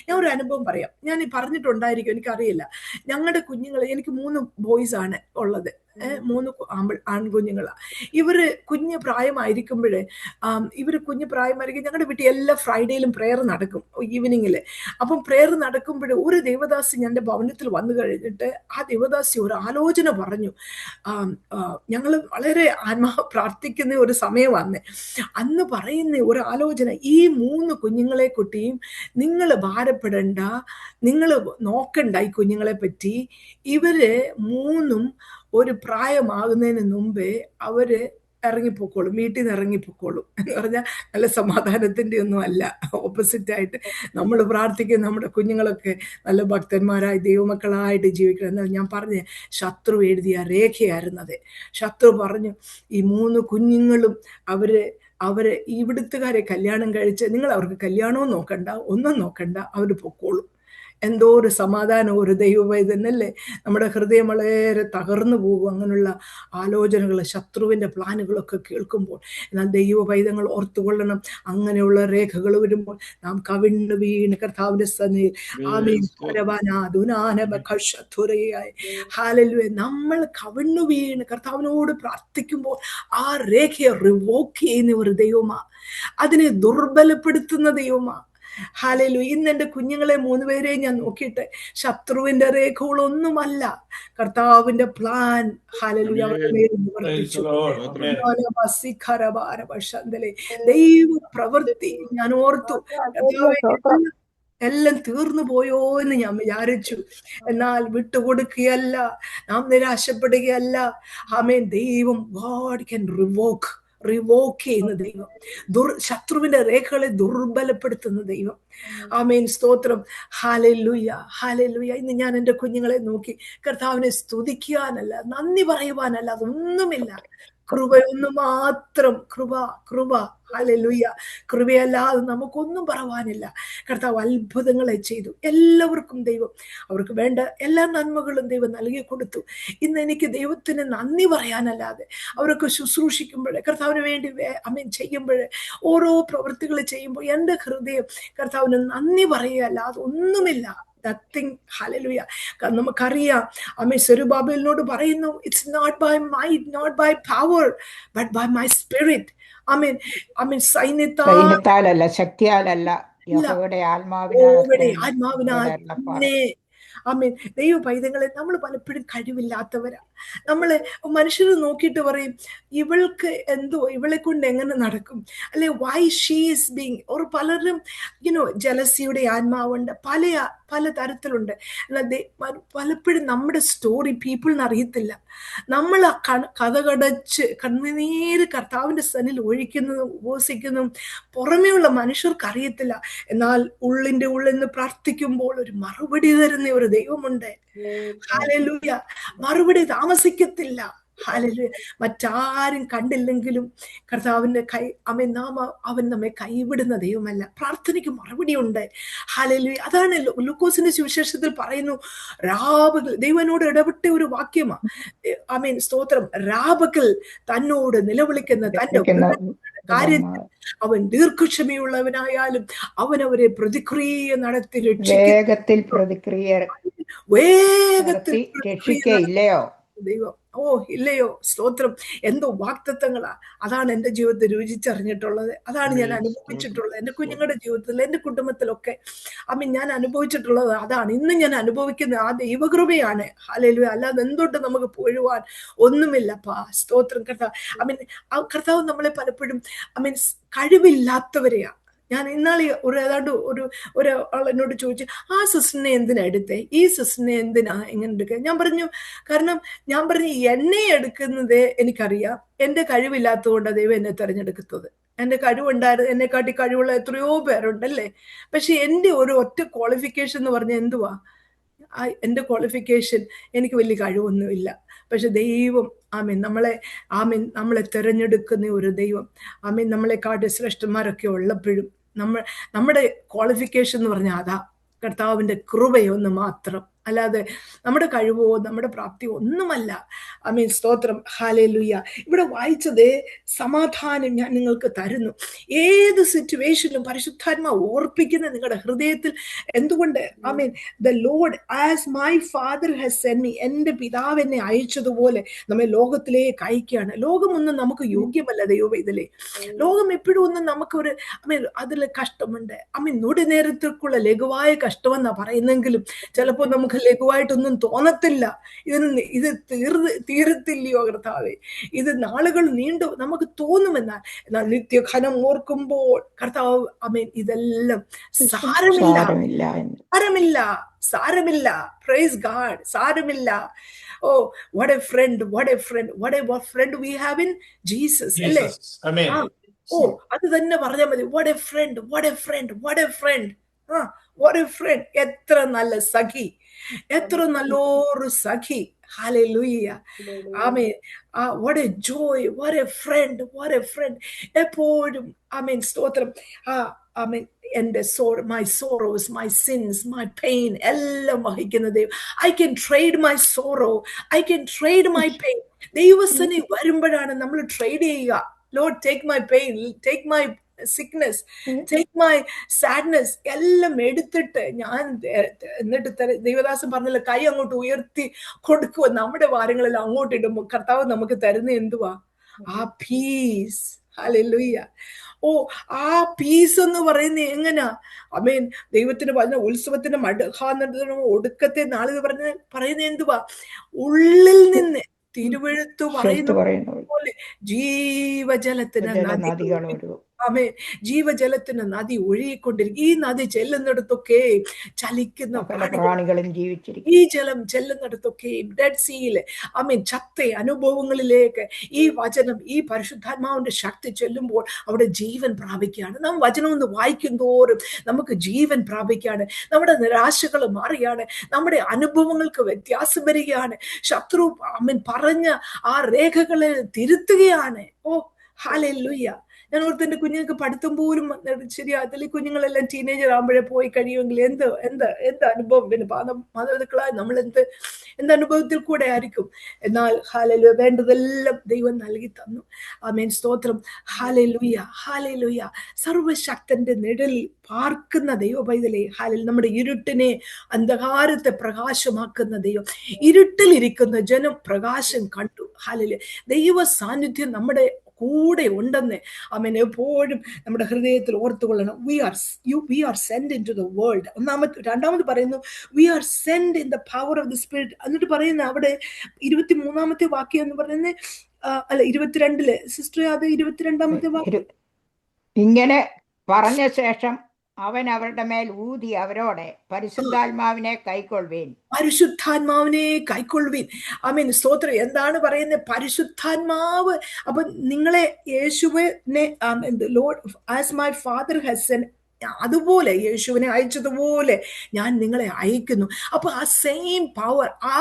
ഞാൻ ഒരു അനുഭവം പറയാം. ഞാൻ പറഞ്ഞിട്ടുണ്ടായിരിക്കും, എനിക്കറിയില്ല. ഞങ്ങളുടെ കുഞ്ഞുങ്ങൾ, എനിക്ക് 3 ബോയ്സ് ആണ് ഉള്ളത്. 3 ആൺകുഞ്ഞുങ്ങളാ. ഇവര് കുഞ്ഞു പ്രായമായിരിക്കുമ്പോഴേ ഞങ്ങളുടെ വീട്ടിൽ എല്ലാ ഫ്രൈഡേയിലും പ്രെയർ നടക്കും ഈവനിങ്ങില്. അപ്പം പ്രെയർ നടക്കുമ്പോഴേ ഒരു ദേവദാസി എൻ്റെ ഭവനത്തിൽ വന്നു കഴിഞ്ഞിട്ട് ആ ദേവദാസി ഒരു ആലോചന പറഞ്ഞു. ഞങ്ങൾ വളരെ പ്രാർത്ഥിക്കുന്ന ഒരു സമയമാണ്. അന്ന് പറയുന്ന ഒരു ആലോചന, ഈ 3 കുഞ്ഞുങ്ങളെ കുട്ടിയും നിങ്ങൾ ഭാരപ്പെടണ്ട, നിങ്ങൾ നോക്കണ്ട ഈ കുഞ്ഞുങ്ങളെ പറ്റി. ഇവര് 3ഉം ഒരു പ്രായമാകുന്നതിന് മുമ്പേ അവര് ഇറങ്ങിപ്പോക്കോളും, വീട്ടിൽ നിന്ന് ഇറങ്ങിപ്പോക്കോളും എന്ന് പറഞ്ഞാൽ നല്ല സമാധാനത്തിന്റെ ഒന്നും അല്ല. ഓപ്പോസിറ്റ് ആയിട്ട് നമ്മൾ പ്രാർത്ഥിക്കുന്ന നമ്മുടെ കുഞ്ഞുങ്ങളൊക്കെ നല്ല ഭക്തന്മാരായി ദൈവമക്കളായിട്ട് ജീവിക്കണം. എന്നാൽ ഞാൻ പറഞ്ഞ ശത്രു എഴുതിയ രേഖയായിരുന്നത്. ശത്രു പറഞ്ഞു, ഈ 3 കുഞ്ഞുങ്ങളും അവര് ഇവിടുത്തുകാരെ കല്യാണം കഴിച്ച്, നിങ്ങൾ അവർക്ക് കല്യാണവും നോക്കണ്ട, ഒന്നും നോക്കണ്ട, അവർ പൊക്കോളും. എന്തോ ഒരു സമാധാനം, ഒരു ദൈവവൈദ്യനല്ലേ. നമ്മുടെ ഹൃദയം വളരെ തകർന്നു പോകും അങ്ങനെയുള്ള ആലോചനകൾ, ശത്രുവിന്റെ പ്ലാനുകളൊക്കെ കേൾക്കുമ്പോൾ. എന്നാൽ ദൈവവൈദ്യങ്ങൾ ഓർത്തുകൊള്ളണം, അങ്ങനെയുള്ള രേഖകൾ വരുമ്പോൾ നാം കവിണ്ണു വീണ് കർത്താവിന്റെ സന്നിധിയിൽ നമ്മൾ കവിണ്ണു വീണ് കർത്താവിനോട് പ്രാർത്ഥിക്കുമ്പോൾ ആ രേഖയെ റിവോക്ക് ചെയ്യുന്ന ഒരു ദൈവമാ, അതിനെ ദുർബലപ്പെടുത്തുന്ന ദൈവമാ. ഹല്ലേലൂയ. ഇന്ന് എൻ്റെ കുഞ്ഞുങ്ങളെ 3 പേരെ ഞാൻ നോക്കിയിട്ട് ശത്രുവിന്റെ രേഖകളൊന്നുമല്ല, കർത്താവിന്റെ പ്ലാൻ. ഹല്ലേലൂയ. ദൈവ പ്രവൃത്തി ഞാൻ ഓർത്തു. എല്ലാം തീർന്നു പോയോ എന്ന് ഞാൻ വിചാരിച്ചു. എന്നാൽ വിട്ടുകൊടുക്കുകയല്ല, നാം നിരാശപ്പെടുകയല്ല. ദൈവം, ഗോഡ് ക്യാൻ റിവോക്ക് ചെയ്യുന്ന ദൈവം, ശത്രുവിന്റെ രേഖകളെ ദുർബലപ്പെടുത്തുന്ന ദൈവം. സ്തോത്രം. ഹല്ലേലൂയ. ഹല്ലേലൂയ. ഇന്ന് ഞാൻ എൻ്റെ കുഞ്ഞുങ്ങളെ നോക്കി കർത്താവിനെ സ്തുതിക്കാനല്ല, നന്ദി പറയുവാനല്ല, അതൊന്നുമില്ല. കൃപയൊന്നു മാത്രം. കൃപ. ഹല്ലേലൂയ. കൃപയല്ലാതെ നമുക്കൊന്നും പറവാനില്ല. കർത്താവ് അത്ഭുതങ്ങളെ ചെയ്തു. എല്ലാവർക്കും ദൈവം അവർക്ക് വേണ്ട എല്ലാ നന്മകളും ദൈവം നൽകി കൊടുത്തു. ഇന്ന് എനിക്ക് ദൈവത്തിന് നന്ദി പറയാനല്ലാതെ, അവരൊക്കെ ശുശ്രൂഷിക്കുമ്പോഴേ, കർത്താവിന് വേണ്ടി ചെയ്യുമ്പോഴേ, ഓരോ പ്രവൃത്തികൾ ചെയ്യുമ്പോൾ എൻ്റെ ഹൃദയം കർത്താവിന് നന്ദി പറയുകയല്ലാതെ ഒന്നുമില്ല. നത്തിങ്. ഹല്ലേലൂയ. നമുക്കറിയാം, സെരുബാബേലിനോട് പറയുന്നു, it's not by might, not by power, but by my spirit. സൈന്യത്താലല്ല, ശക്തിയാലല്ല, യഹോവയുടെ ആത്മാവിനാൽ ആമേൻ. ദൈവ പൈതങ്ങളെ, നമ്മൾ പലപ്പോഴും കഴിവില്ലാത്തവരാ. നമ്മള് മനുഷ്യർ നോക്കിയിട്ട് പറയും, ഇവൾക്ക് എന്തോ, ഇവളെ കൊണ്ട് എങ്ങനെ നടക്കും, അല്ലെ വൈ ഷീസ് ബീങ്, ഓർ പലരും ജലസിയുടെ ആത്മാവുണ്ട്, പല തരത്തിലുണ്ട്. പലപ്പോഴും നമ്മുടെ സ്റ്റോറി പീപ്പിളിന് അറിയത്തില്ല. നമ്മൾ കഥ കടച്ച് കണ്ണുനീര് കർത്താവിന്റെ സന്നിൽ ഒഴിക്കുന്നതും ഉപവസിക്കുന്നതും പുറമേയുള്ള മനുഷ്യർക്ക് അറിയത്തില്ല. എന്നാൽ ഉള്ളിന്റെ ഉള്ളിൽ നിന്ന് പ്രാർത്ഥിക്കുമ്പോൾ ഒരു മറുപടി തരുന്ന ഒരു ദൈവമുണ്ട്. ഹല്ലേലൂയ. മറുപടി താമസിക്കത്തില്ല. ഹല്ലേലൂയ. മറ്റാരും കണ്ടില്ലെങ്കിലും കർത്താവിന്റെ അവൻ നമ്മെ കൈവിടുന്ന ദൈവമല്ല. പ്രാർത്ഥനയ്ക്ക് മറുപടി ഉണ്ട്. ഹല്ലേലൂയ. അതാണ് ലൂക്കോസിന്റെ സുവിശേഷത്തിൽ പറയുന്നു, രാപകൽ ദൈവനോട് ഇടപെട്ട ഒരു വാക്യമാ. ആമേൻ, സ്തോത്രം. രാപകൽ തന്നോട് നിലവിളിക്കുന്ന തന്റെ കാര്യത്തിൽ അവൻ ദീർഘക്ഷമയുള്ളവനായാലും അവൻ അവരെ പ്രതിക്രിയ നടത്തി വേഗത്തിൽ രക്ഷിക്കയില്ലയോ ദൈവം. ഇല്ലയോ, സ്തോത്രം. എന്തോ വാക്തത്വങ്ങളാ. അതാണ് എൻ്റെ ജീവിതത്തിൽ രുചിച്ചറിഞ്ഞിട്ടുള്ളത്. അതാണ് ഞാൻ അനുഭവിച്ചിട്ടുള്ളത്. എൻ്റെ കുഞ്ഞുങ്ങളുടെ ജീവിതത്തിൽ, എൻ്റെ കുടുംബത്തിലൊക്കെ ഞാൻ അനുഭവിച്ചിട്ടുള്ളത് അതാണ്. ഇന്ന് ഞാൻ അനുഭവിക്കുന്ന ആ ദൈവകൃപയാണ്. ഹല്ലേലൂയ. അല്ലാതെ എന്തുകൊണ്ട് നമുക്ക് പോഴുവാൻ ഒന്നുമില്ലപ്പാ. സ്തോത്രം. കർത്താവ് നമ്മളെ പലപ്പോഴും കഴിവില്ലാത്തവരെയാ. ഞാൻ ഇന്നാളെ ഒരാൾ എന്നോട് ചോദിച്ചു, ആ സിസ്റ്ററിനെ എന്തിനാ എടുത്തേ, ഈ സിസ്റ്ററിനെ എന്തിനാ ഇങ്ങനെ എടുക്കുക? ഞാൻ പറഞ്ഞു എന്നെ എടുക്കുന്നത് എനിക്കറിയാം. എൻ്റെ കഴിവില്ലാത്തതുകൊണ്ടാണ് ദൈവം എന്നെ തിരഞ്ഞെടുക്കുന്നത്. എൻ്റെ കഴിവുണ്ടായിരുന്നു, എന്നെക്കാട്ടി കഴിവുള്ള എത്രയോ പേരുണ്ടല്ലേ. പക്ഷെ എൻ്റെ ഒരു ഒറ്റ ക്വാളിഫിക്കേഷൻ എന്ന് പറഞ്ഞാൽ എന്തുവാ? എൻ്റെ ക്വാളിഫിക്കേഷൻ, എനിക്ക് വലിയ കഴിവൊന്നുമില്ല. പക്ഷെ ദൈവം നമ്മളെ തിരഞ്ഞെടുക്കുന്ന ഒരു ദൈവം. നമ്മളെക്കാട്ടി ശ്രേഷ്ഠന്മാരൊക്കെ ഉള്ളപ്പോഴും നമ്മുടെ ക്വാളിഫിക്കേഷൻ എന്ന് പറഞ്ഞാൽ അതാ, കർത്താവിൻ്റെ കൃപയൊന്ന് മാത്രം. അല്ലാതെ നമ്മുടെ കഴിവോ നമ്മുടെ പ്രാപ്തിയോ ഒന്നുമല്ല. സ്തോത്രം. ഹല്ലേലൂയ. ഇവിടെ വായിച്ചത് സമാധാനം ഞാൻ നിങ്ങൾക്ക് തരുന്നു. ഏത് സിറ്റുവേഷനിലും പരിശുദ്ധാത്മാ ഓർപ്പിക്കുന്ന നിങ്ങളുടെ ഹൃദയത്തിൽ എന്തുകൊണ്ട് the Lord as my father has send me, എൻ്റെ പിതാവ് എന്നെ അയച്ചതുപോലെ നമ്മെ ലോകത്തിലേക്ക് അയക്കുകയാണ്. ലോകമൊന്നും നമുക്ക് യോഗ്യമല്ല ദൈവവേദലേ. ലോകം എപ്പോഴും ഒന്നും നമുക്കൊരു അതിൽ കഷ്ടമുണ്ട്. നൊടി നേരത്തേക്കുള്ള ലഘുവായ കഷ്ടമെന്നാ പറയുന്നെങ്കിലും ചിലപ്പോൾ നമുക്ക് ലഘുവായിട്ടൊന്നും തോന്നത്തില്ല. ഇത് തീരത്തില്ലയോ കർത്താവേ, ഇത് നാളുകൾ നീണ്ടു നമുക്ക് തോന്നുമെന്നാൽ നിത്യഘനം ഓർക്കുമ്പോൾ കർത്താവ് ഇതെല്ലാം സാരമില്ല. Praise God. സാരമില്ല. what a friend we have in Jesus. അല്ലേ? അത് തന്നെ പറഞ്ഞാൽ മതി. what a friend. എത്ര നല്ല സഖി, എത്ര നല്ലൊരു സഖി. Hallelujah. Amen. what a joy, what a friend. എപ്പോഴും സ്തോത്രം. എൻ്റെ my sorrows, my sins, my pain എല്ലാം വഹിക്കുന്ന ദൈവം. I can trade my sorrow, I can trade my pain. ദൈവസനി വരുമ്പോഴാണ് നമ്മൾ ട്രേഡ് ചെയ്യുക. Lord, take my pain, take my sickness, take my sadness എല്ലാം എടുത്തിട്ട് എന്നിട്ട് ദൈവദാസൻ പറഞ്ഞല്ലോ, കൈ അങ്ങോട്ട് ഉയർത്തി കൊടുക്കുക. നമ്മുടെ ഭാരങ്ങളെല്ലാം അങ്ങോട്ട് ഇടുമ്പോൾ കർത്താവ് നമുക്ക് തരുന്ന എന്തുവാ? ആ പീസ്. ഹല്ലേലൂയ. ആ പീസ് എന്ന് പറയുന്നത് എങ്ങനാ? ദൈവത്തിന് പറഞ്ഞ ഉത്സവത്തിന് ഒടുക്കത്തെ നാളിൽ പറയുന്നത് എന്തുവാ? ഉള്ളിൽ നിന്ന് തിരുവെഴുത്തു പറയുന്ന പോലെ ജീവജലത്തിന് ജീവജലത്തിന് നദി ഒഴുകിക്കൊണ്ടിരിക്കും. ഈ നദി ചെല്ലുന്നിടത്തൊക്കെ ചലിക്കുന്ന പ്രാണികളും ജീവിച്ചിരിക്കും. ഈ ജലം ചെല്ലുന്നിടത്തൊക്കെയും ഡെഡ് സീയില് ചത്ത അനുഭവങ്ങളിലേക്ക് ഈ വചനം, ഈ പരിശുദ്ധാത്മാവിന്റെ ശക്തി ചെല്ലുമ്പോൾ അവിടെ ജീവൻ പ്രാപിക്കുകയാണ്. നാം വചനം ഒന്ന് വായിക്കും തോറും നമുക്ക് ജീവൻ പ്രാപിക്കുകയാണ്. നമ്മുടെ നിരാശകൾ മാറിയാണ്. നമ്മുടെ അനുഭവങ്ങൾക്ക് വ്യത്യാസം വരികയാണ്. ശത്രു പറഞ്ഞ ആ രേഖകളെ തിരുത്തുകയാണ്. ഹല്ലേലൂയ. ഞാൻ ഓർത്ത് എൻ്റെ കുഞ്ഞുങ്ങൾക്ക് പഠിത്തം പോലും ശരിയാകത്തില്ല. കുഞ്ഞുങ്ങളെല്ലാം ടീനേജർ ആകുമ്പോഴേ പോയി കഴിയുമെങ്കിൽ എന്ത് അനുഭവം, പിന്നെ മാതാപിതാക്കളായി നമ്മൾ എന്ത് അനുഭവത്തിൽ കൂടെ ആയിരിക്കും. എന്നാൽ ഹല്ലേലൂയ, വേണ്ടതെല്ലാം ദൈവം നൽകി തന്നു. സ്തോത്രം. ഹല്ലേലൂയ. സർവശക്തന്റെ നിഴലിൽ പാർക്കുന്ന ദൈവ പൈതലേ, നമ്മുടെ ഇരുട്ടിനെ, അന്ധകാരത്തെ പ്രകാശമാക്കുന്ന ദൈവം. ഇരുട്ടിലിരിക്കുന്ന ജനം പ്രകാശം കണ്ടു. ഹല്ലേലൂയ. ദൈവ സാന്നിധ്യം നമ്മുടെ കൂടെ ഉണ്ടെന്ന് ആമേൻ എപ്പോഴും നമ്മുടെ ഹൃദയത്തിൽ ഓർത്തുകൊള്ളണം. We are send in to the world. രണ്ടാമത് പറയുന്നു we are send in the power of the spirit. എന്നിട്ട് പറയുന്ന അവിടെ 23-ാമത്തെ വാക്യം എന്ന് പറയുന്നത് അല്ല 22 സിസ്റ്റർ, അത് 22-ാമത്തെ വാക്യം. ഇങ്ങനെ പറഞ്ഞ ശേഷം അവൻ അവരുടെ മേൽ ഊതി അവരോട് പരിശുദ്ധാത്മാവിനെ കൈക്കൊള്ളുവീൻ. പരിശുദ്ധാത്മാവിനെ കൈക്കൊള്ളുവീൻ. ആമേൻ, സ്തോത്രം. എന്താണ് പറയുന്നത്? പരിശുദ്ധാത്മാവ്. അപ്പൊ നിങ്ങളെ യേശുവിനെ Lord as my father has send, അതുപോലെ യേശുവിനെ അയച്ചതുപോലെ ഞാൻ നിങ്ങളെ അയക്കുന്നു. അപ്പൊ ആ സെയിം പവർ, ആ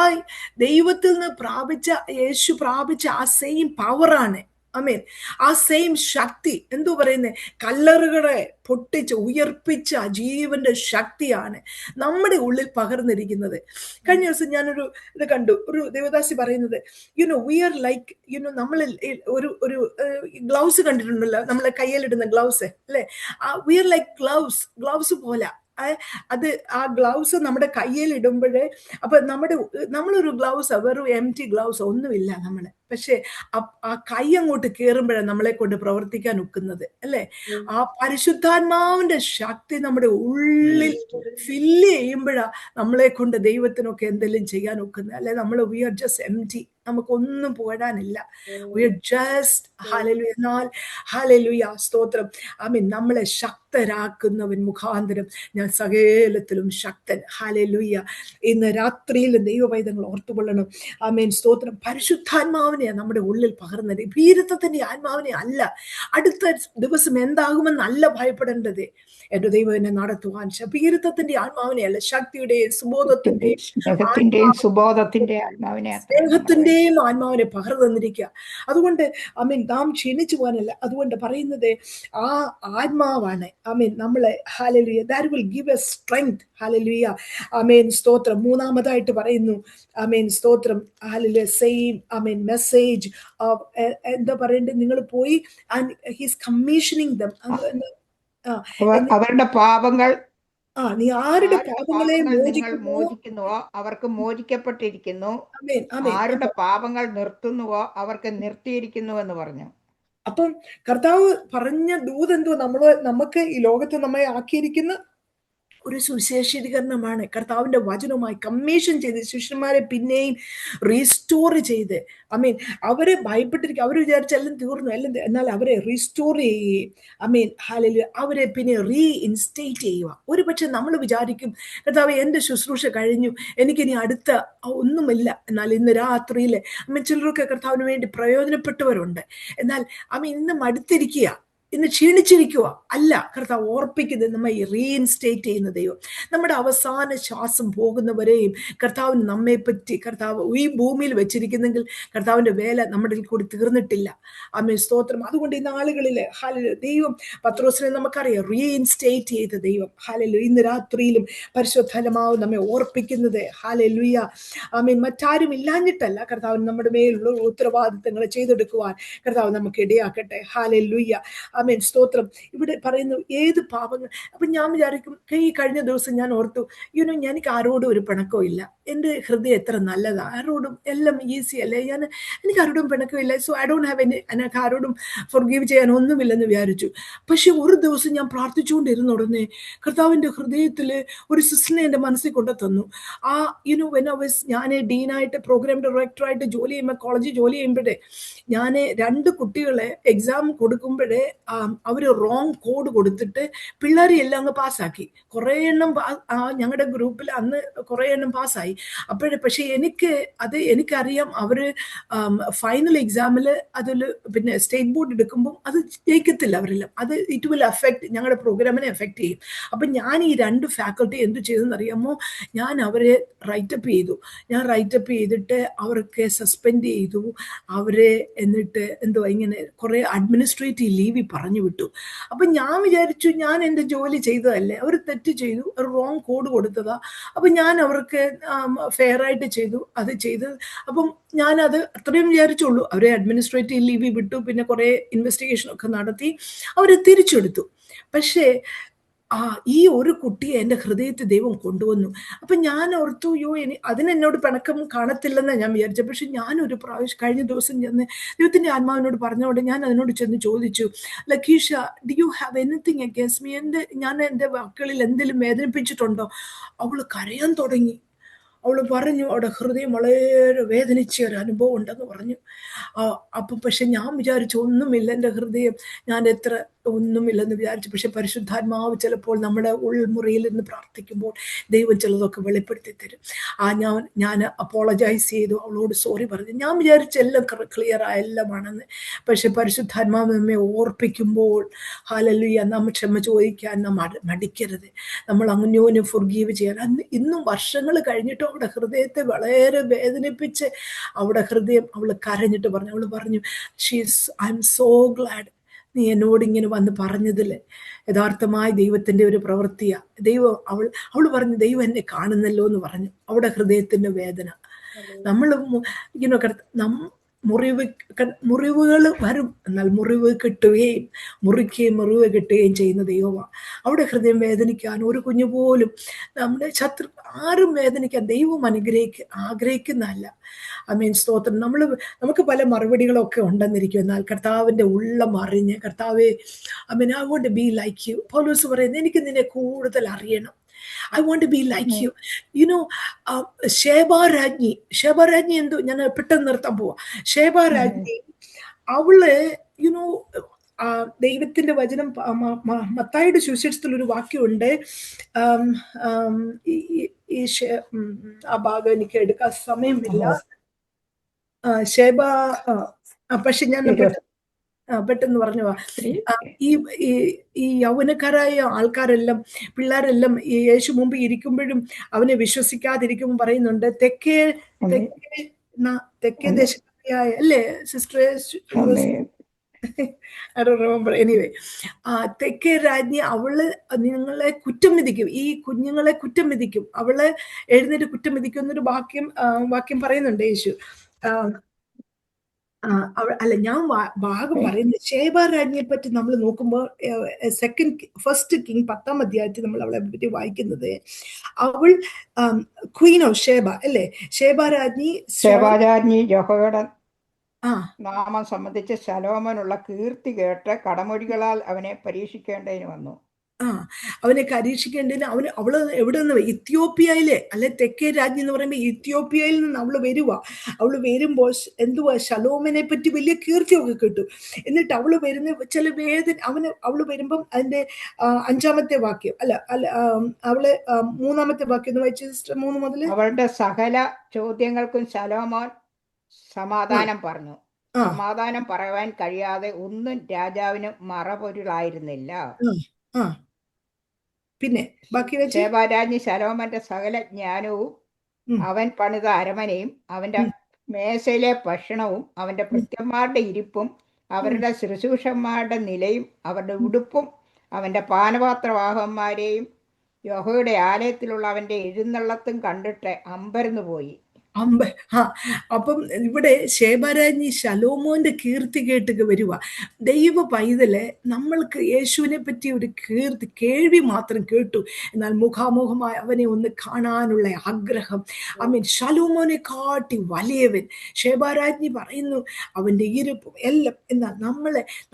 ദൈവത്തിൽ നിന്ന് പ്രാപിച്ച യേശു പ്രാപിച്ച ആ സെയിം പവറാണ്. ആമേൻ. ആ സെയിം ശക്തി എന്തോ പറയുന്നത്, കല്ലറുകളെ പൊട്ടിച്ച് ഉയർപ്പിച്ച ജീവന്റെ ശക്തിയാണ് നമ്മുടെ ഉള്ളിൽ പകർന്നിരിക്കുന്നത്. കഴിഞ്ഞ ദിവസം ഞാനൊരു ഇത് കണ്ടു, ഒരു ദേവദാസി പറയുന്നത്, വി ആർ ലൈക്ക് നമ്മൾ ഒരു ഗ്ലൗസ് കണ്ടിട്ടുണ്ടല്ലോ, നമ്മളെ കയ്യിലിടുന്ന ഗ്ലൗസ് അല്ലെ, വി ആർ ലൈക്ക് ഗ്ലൗസ് പോലെ. അത് ആ ഗ്ലൗസ് നമ്മുടെ കയ്യിൽ ഇടുമ്പോഴേ, അപ്പൊ നമ്മളൊരു ഗ്ലൗസ്, വെറും എംറ്റി ഗ്ലൗസ് ഒന്നുമില്ല നമ്മള്, പക്ഷെ ആ കൈ അങ്ങോട്ട് കയറുമ്പോഴാണ് നമ്മളെ കൊണ്ട് പ്രവർത്തിക്കാൻ ഒക്കുന്നത് അല്ലെ. ആ പരിശുദ്ധാത്മാവിന്റെ ശക്തി നമ്മുടെ ഉള്ളിൽ ഫില്ല് ചെയ്യുമ്പോഴാ നമ്മളെ കൊണ്ട് ദൈവത്തിനൊക്കെ എന്തെങ്കിലും ചെയ്യാൻ ഒക്കുന്നത്. അല്ലെ, നമ്മൾ വി ആർ ജസ്റ്റ് എംറ്റി, നമുക്കൊന്നും പോരാനില്ല. We are just hallelujah. എന്നാൽ ഹല്ലേലൂയ, സ്തോത്രം. ആമേൻ. നമ്മളെ ശക്തരാക്കുന്നവൻ മുഖാന്തരം ഞാൻ സകലത്തിലും ശക്തൻ. ഹല്ലേലൂയ. ഇന്ന് രാത്രിയിൽ ദൈവവൈദ്യങ്ങൾ ഓർത്തുകൊള്ളണം. ആമേൻ, സ്തോത്രം. പരിശുദ്ധാത്മാവിനെ നമ്മുടെ ഉള്ളിൽ പകർന്നത്, ഭീരുത്വത്തിന്റെ ആത്മാവിനെ അല്ല. അടുത്ത ദിവസം എന്താകുമെന്നല്ല ഭയപ്പെടേണ്ടത്. എന്റെ ദൈവം എന്നെ നടത്തുവാൻ ഭീരുത്വത്തിന്റെ ആത്മാവിനെ അല്ല, ശക്തിയുടെയും സ്നേഹത്തിന്റെയും ആത്മാവിനെ പകർന്നു തന്നിരിക്കുക. അതുകൊണ്ട് ആമീൻ നാം ക്ഷീണിച്ചു പോകാനല്ല, അതുകൊണ്ട് പറയുന്നത് ആ ആത്മാവാണ് ആമീൻ നമ്മളെ hallelujah that will give us strength. Hallelujah. Amen, സ്തോത്രം. മൂന്നാമതായിട്ട് പറയുന്നു ആമേൻ, സ്തോത്രം. ഹല്ലേലൂയ. സെയിം ആമേൻ മെസ്സേജ് എന്താ പറയണ്ടേ, നിങ്ങൾ പോയി ആൻഡ് ഹീസ് കമ്മീഷനിങ് ദം. അവരുടെ പാപങ്ങൾ നീ ആരുടെ പാപങ്ങളെ മോചിക്കുന്നുവോ അവർക്ക് മോചിക്കപ്പെട്ടിരിക്കുന്നു, ആരുടെ പാപങ്ങൾ നിർത്തുന്നുവോ അവർക്ക് നിർത്തിയിരിക്കുന്നു എന്ന് പറഞ്ഞു. അപ്പം കർത്താവ് പറഞ്ഞ ദൂതെന്തോ, നമുക്ക് ഈ ലോകത്ത് നമ്മെ ആക്കിയിരിക്കുന്ന ഒരു സുവിശേഷീകരണമാണ്. കർത്താവിന്റെ വചനവുമായി കമ്മീഷൻ ചെയ്ത് ശിഷ്യന്മാരെ പിന്നെയും റീസ്റ്റോർ ചെയ്ത്, അമീൻ അവരെ ഭയപ്പെട്ടിരിക്കും. അവർ വിചാരിച്ച എല്ലാം തീർന്നു, എന്നാൽ അവരെ റീസ്റ്റോർ ചെയ്യുകയും അമീൻ ഹല്ലേലൂയ അവരെ പിന്നെ റീഇൻസ്റ്റേറ്റ് ചെയ്യുക. ഒരു പക്ഷെ നമ്മൾ വിചാരിക്കും, കർത്താവ് എൻ്റെ ശുശ്രൂഷ കഴിഞ്ഞു, എനിക്കിനി അടുത്ത ഒന്നുമില്ല. എന്നാൽ ഇന്ന് രാത്രിയിൽ അമ്മ ചിലരൊക്കെ കർത്താവിന് വേണ്ടി പ്രയോജനപ്പെട്ടവരുണ്ട്. എന്നാൽ അമ്മ ഇന്ന് മടുത്തിരിക്കുക, ഇന്ന് ക്ഷീണിച്ചിരിക്കുക അല്ല. കർത്താവ് ഓർപ്പിക്കുന്നത് നമ്മെ റീഇൻസ്റ്റേറ്റ് ചെയ്യുന്ന ദൈവം. നമ്മുടെ അവസാന ശ്വാസം പോകുന്നവരെയും കർത്താവിന് നമ്മെ പറ്റി കർത്താവ് ഈ ഭൂമിയിൽ വെച്ചിരിക്കുന്നെങ്കിൽ കർത്താവിന്റെ വേല നമ്മുടെ കൂടി തീർന്നിട്ടില്ല. ആമേൻ, സ്തോത്രം. അതുകൊണ്ട് ഈ നാളുകളിൽ ഹല്ലേലൂയ ദൈവം പത്രോസിനെ നമുക്കറിയാം റീഇൻസ്റ്റേറ്റ് ചെയ്ത ദൈവം. ഹല്ലേലൂയ. ഇന്ന് രാത്രിയിലും പരിശുദ്ധാത്മാവ് നമ്മെ ഓർപ്പിക്കുന്നത് ഹല്ലേലൂയ ആമേൻ മറ്റാരും ഇല്ലാഞ്ഞിട്ടല്ല, കർത്താവിന് നമ്മുടെ മേലുള്ള ഉത്തരവാദിത്തങ്ങൾ ചെയ്തെടുക്കുവാൻ കർത്താവ് നമുക്ക് ഇടയാക്കട്ടെ. ഹല്ലേലൂയ. ആമേൻ, സ്തോത്രം. ഇവിടെ പറയുന്നു ഏത് പാപങ്ങൾ. അപ്പൊ ഞാൻ വിചാരിക്കും, ഈ കഴിഞ്ഞ ദിവസം ഞാൻ ഓർത്തു, എനിക്ക് ആരോടും ഒരു പിണക്കവും ഇല്ല, എൻ്റെ ഹൃദയം എത്ര നല്ലതാ, ആരോടും എല്ലാം ഈസി അല്ലേ, എനിക്ക് ആരോടും പിണക്കമില്ല. സോ ഐ ഡോണ്ട് ഹാവ് എനിക്ക് ആരോടും ഫോർഗീവ് ചെയ്യാൻ ഒന്നുമില്ലെന്ന് വിചാരിച്ചു. പക്ഷെ ഒരു ദിവസം ഞാൻ പ്രാർത്ഥിച്ചുകൊണ്ടിരുന്ന ഉടനെ കർത്താവിൻ്റെ ഹൃദയത്തിൽ ഒരു സിസ്റ്ററിനെ എൻ്റെ മനസ്സിൽ കൊണ്ടു തന്നു. ആ ഞാൻ ഡീനായിട്ട് പ്രോഗ്രാം ഡയറക്ടറായിട്ട് ജോലി ചെയ്യുമ്പോൾ, കോളേജിൽ ജോലി ചെയ്യുമ്പോഴേ ഞാൻ 2 കുട്ടികളെ എക്സാം കൊടുക്കുമ്പോഴേ അവർ റോങ് കോഡ് കൊടുത്തിട്ട് പിള്ളേരെ എല്ലാം അങ്ങ് പാസ്സാക്കി. കുറേ എണ്ണം ഞങ്ങളുടെ ഗ്രൂപ്പിൽ അന്ന് കുറേ എണ്ണം പാസ്സായി. പക്ഷെ എനിക്കറിയാം അവർ ഫൈനൽ എക്സാമിൽ അതിൽ പിന്നെ സ്റ്റേറ്റ് ബോർഡ് എടുക്കുമ്പോൾ അത് ജയിക്കത്തില്ല അവരെല്ലാം. അത് ഇറ്റ് വിൽ അഫക്റ്റ് ഞങ്ങളുടെ പ്രോഗ്രാമിനെ എഫക്റ്റ് ചെയ്യും. അപ്പം ഞാൻ ഈ 2 ഫാക്കൽറ്റി എന്ത് ചെയ്തെന്ന് അറിയാമോ, ഞാൻ അവരെ റൈറ്റപ്പ് ചെയ്തു. ഞാൻ റൈറ്റപ്പ് ചെയ്തിട്ട് അവർക്ക് സസ്പെൻഡ് ചെയ്തു അവരെ. എന്നിട്ട് ഇങ്ങനെ കുറേ അഡ്മിനിസ്ട്രേറ്റീവ് ലീവ് പറഞ്ഞു വിട്ടു. അപ്പം ഞാൻ വിചാരിച്ചു ഞാൻ എൻ്റെ ജോലി ചെയ്തതല്ലേ, അവർ തെറ്റ് ചെയ്തു, അവർ റോങ് കോഡ് കൊടുത്തതാ. അപ്പം ഞാൻ അവർക്ക് ഫെയർ ആയിട്ട് ചെയ്തു, അത് ചെയ്തത്. അപ്പം ഞാനത് അത്രയും വിചാരിച്ചുള്ളൂ. അവരെ അഡ്മിനിസ്ട്രേറ്റീവ് ലീവ് വിട്ടു, പിന്നെ കുറേ ഇൻവെസ്റ്റിഗേഷൻ ഒക്കെ നടത്തി അവരെ തിരിച്ചെടുത്തു. പക്ഷേ ഈ ഒരു കുട്ടിയെ എൻ്റെ ഹൃദയത്തിൽ ദൈവം കൊണ്ടുവന്നു. അപ്പൊ ഞാൻ ഓർത്തു, അതിനെന്നോട് പിണക്കം കാണത്തില്ലെന്ന് ഞാൻ വിചാരിച്ചു. പക്ഷെ ഞാൻ ഒരു പ്രാവശ്യം കഴിഞ്ഞ ദിവസം ചെന്ന് ദൈവത്തിന്റെ ആത്മാവിനോട് പറഞ്ഞുകൊണ്ട് ഞാൻ അതിനോട് ചെന്ന് ചോദിച്ചു, ലക്കീഷ, do you have anything against me? ഞാൻ എൻ്റെ വാക്കുകളിൽ എന്തെങ്കിലും വേദനിപ്പിച്ചിട്ടുണ്ടോ? അവള് കരയാൻ തുടങ്ങി. അവള് പറഞ്ഞു അവളുടെ ഹൃദയം വളരെ വേദനിച്ച ഒരു അനുഭവം ഉണ്ടെന്ന് പറഞ്ഞു. അപ്പം പക്ഷെ ഞാൻ വിചാരിച്ചു ഒന്നുമില്ല, എൻ്റെ ഹൃദയം ഞാൻ എത്ര ഒന്നുമില്ലെന്ന് വിചാരിച്ചു. പക്ഷെ പരിശുദ്ധാത്മാവ് ചിലപ്പോൾ നമ്മുടെ ഉൾമുറിയിൽ നിന്ന് പ്രാർത്ഥിക്കുമ്പോൾ ദൈവം ചിലതൊക്കെ വെളിപ്പെടുത്തി തരും. ഞാൻ അപ്പോളജൈസ് ചെയ്തു, അവളോട് സോറി പറഞ്ഞു. ഞാൻ വിചാരിച്ചു എല്ലാം ക്ലിയർ എല്ലാമാണെന്ന്. പക്ഷെ പരിശുദ്ധാത്മാവ് നമ്മെ ഓർപ്പിക്കുമ്പോൾ ഹല്ലേലൂയ, നാം ക്ഷമ ചോദിക്കാൻ നാം മടിക്കരുത്. നമ്മൾ അന്യോന്യം ഫൊർഗീവ് ചെയ്യാൻ. ഇന്നും വർഷങ്ങൾ കഴിഞ്ഞിട്ടും അവിടെ ഹൃദയത്തെ വളരെ വേദനിപ്പിച്ച് അവിടെ ഹൃദയം അവൾ കരഞ്ഞിട്ട് പറഞ്ഞു. അവൾ പറഞ്ഞു, ഐ എം സോ ഗ്ലാഡ് നീ എന്നോട് ഇങ്ങനെ വന്ന് പറഞ്ഞതിൽ യഥാർത്ഥമായി ദൈവത്തിന്റെ ഒരു പ്രവൃത്തിയാ. അവൾ പറഞ്ഞു, ദൈവം എന്നെ കാണുന്നല്ലോ എന്ന് പറഞ്ഞു. അവിടെ ഹൃദയത്തിന്റെ വേദന. നമ്മൾ മുറിവുകൾ വരും, എന്നാൽ മുറിവ് കിട്ടുകയും മുറിവ് കിട്ടുകയും ചെയ്യുന്ന ദൈവമാണ്. അവിടെ ഹൃദയം വേദനിക്കാൻ ഒരു കുഞ്ഞു പോലും, നമ്മുടെ ശത്രു ആരും വേദനിക്കാൻ ദൈവം ആഗ്രഹിക്കുന്നതല്ല. സ്തോത്രം. നമുക്ക് പല മറുപടികളൊക്കെ ഉണ്ടെന്നിരിക്കും, എന്നാൽ കർത്താവിന്റെ ഉള്ളം അറിഞ്ഞ്, കർത്താവെ I want to be like you. പൗലോസ് പറയുന്നത്, എനിക്ക് നിന്നെ കൂടുതൽ അറിയണം. I want to be like you. ശേബാരാജ്ഞി എന്തോ ഞാൻ പെട്ടെന്ന് നിർത്താൻ പോവാ. ശേബാരാജ്ഞി അവള് ദൈവത്തിന്റെ വചനം മത്തായിയുടെ സുവിശേഷത്തിൽ ഒരു വാക്യമുണ്ട്. ആ ഭാഗം എനിക്ക് എടുക്കാൻ സമയമില്ല. പക്ഷെ ഞാൻ പെട്ടെന്ന് പറഞ്ഞു. ഈ യൗവനക്കാരായ ആൾക്കാരെല്ലാം, പിള്ളേരെല്ലാം ഈ യേശു മുമ്പ് ഇരിക്കുമ്പോഴും അവനെ വിശ്വസിക്കാതിരിക്കുമ്പോൾ പറയുന്നുണ്ട്, തെക്കേ ദേശക്കാരിയായ അല്ലേ sister, I don't remember. Anyway, തെക്കേ രാജ്ഞി അവള് നിങ്ങളെ കുറ്റം വിധിക്കും, ഈ കുഞ്ഞുങ്ങളെ കുറ്റം വിധിക്കും, അവളെ എഴുന്നേറ്റ് കുറ്റം വിധിക്കും എന്നൊരു വാക്യം പറയുന്നുണ്ട് യേശു. അല്ല, ഞാൻ ഭാഗം പറയുന്നത് ശേബാരാജ്ഞിയെ പറ്റി നമ്മൾ നോക്കുമ്പോൾ ഫസ്റ്റ് കിങ് 10-ാം അധ്യായത്തിൽ നമ്മൾ അവളെ പറ്റി വായിക്കുന്നത്, അവൾ ക്വീൻ ഓഫ് ഷേബ അല്ലേ. ശേബാരാജ്ഞി യഹോവയുടെ നാമം സംബന്ധിച്ച് ശലോമോനുള്ള കീർത്തി കേട്ട് കടമൊഴികളാൽ അവനെ പരീക്ഷിക്കേണ്ടതിന് വന്നു. അവനെ പരീക്ഷിക്കേണ്ടതിന് അവള് എവിടെ നിന്ന്, ഇത്യോപ്യയിലെ അല്ലെ തെക്കേ രാജ്ഞി എന്ന് പറയുമ്പോൾ ഇത്യോപ്യയിൽ നിന്ന് അവള് അവള് വരുമ്പോൾ എന്തുവാ, ശലോമനെ പറ്റി വലിയ കീർത്തിയൊക്കെ കിട്ടും. എന്നിട്ട് അവള് വരുന്ന ചില അവള് വരുമ്പം അതിന്റെ 5-ാമത്തെ വാക്യം അവള് 3-ാമത്തെ വാക്യം എന്ന് വായിച്ച സിസ്റ്റർ, 3 മുതൽ. അവളുടെ സകല ചോദ്യങ്ങൾക്കും ശലോമോൻ സമാധാനം പറഞ്ഞു. സമാധാനം പറയാൻ കഴിയാതെ ഒന്നും രാജാവിന് മറപൊരുളായിരുന്നില്ല. പിന്നെ ബാക്കി ശേബാരാജ്ഞി ശലോമോന്റെ സകല ജ്ഞാനവും അവൻ പണിത അരമനയും അവന്റെ മേശയിലെ ഭക്ഷണവും അവന്റെ ഭൃത്യന്മാരുടെ ഇരിപ്പും അവരുടെ ശുശ്രൂഷന്മാരുടെ നിലയും അവരുടെ ഉടുപ്പും അവന്റെ പാനപാത്രവാഹന്മാരെയും യഹോവയുടെ ആലയത്തിലുള്ള അവന്റെ എഴുന്നള്ളത്തും കണ്ടിട്ട് അമ്പരന്നു പോയി. അപ്പം ഇവിടെ ശേബാരാജ്ഞി ശലോമോന്റെ കീർത്തി കേട്ട് വരുക. ദൈവ പൈതലെ, നമ്മൾക്ക് യേശുവിനെ പറ്റി ഒരു കേൾവി മാത്രം കേട്ടു, എന്നാൽ മുഖാമുഖമായി അവനെ ഒന്ന് കാണാനുള്ള ആഗ്രഹം. ശലോമോനെ കാട്ടി വലിയവൻ. ശേബാരാജ്ഞി പറയുന്നു അവന്റെ ഇരിപ്പും എല്ലാം. എന്നാൽ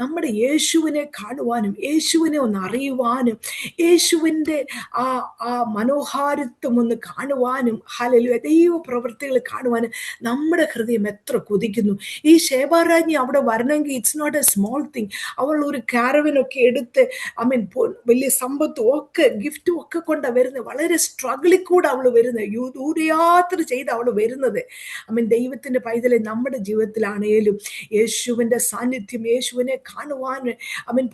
നമ്മുടെ യേശുവിനെ കാണുവാനും യേശുവിനെ ഒന്ന് അറിയുവാനും യേശുവിന്റെ ആ മനോഹാരിത്വം ഒന്ന് കാണുവാനും ഹല്ലേലൂയ ദൈവ പ്രവൃത്തി കാണുവാനും നമ്മുടെ ഹൃദയം എത്ര കൊതിക്കുന്നു. ഈ ശേബാരാജ്ഞി അവിടെ വരണമെങ്കിൽ it's not a small thing. അവൾ ഒരു കാരവനൊക്കെ എടുത്ത് വലിയ സമ്പത്തും ഒക്കെ ഗിഫ്റ്റും ഒക്കെ കൊണ്ടാണ് വരുന്നത്. വളരെ സ്ട്രഗിളിൽ കൂടെ അവൾ വരുന്നത്, ദൂരയാത്ര ചെയ്ത് അവൾ വരുന്നത്. ദൈവത്തിന്റെ പൈതലെ, നമ്മുടെ ജീവിതത്തിലാണേലും യേശുവിന്റെ സാന്നിധ്യം, യേശുവിനെ കാണുവാൻ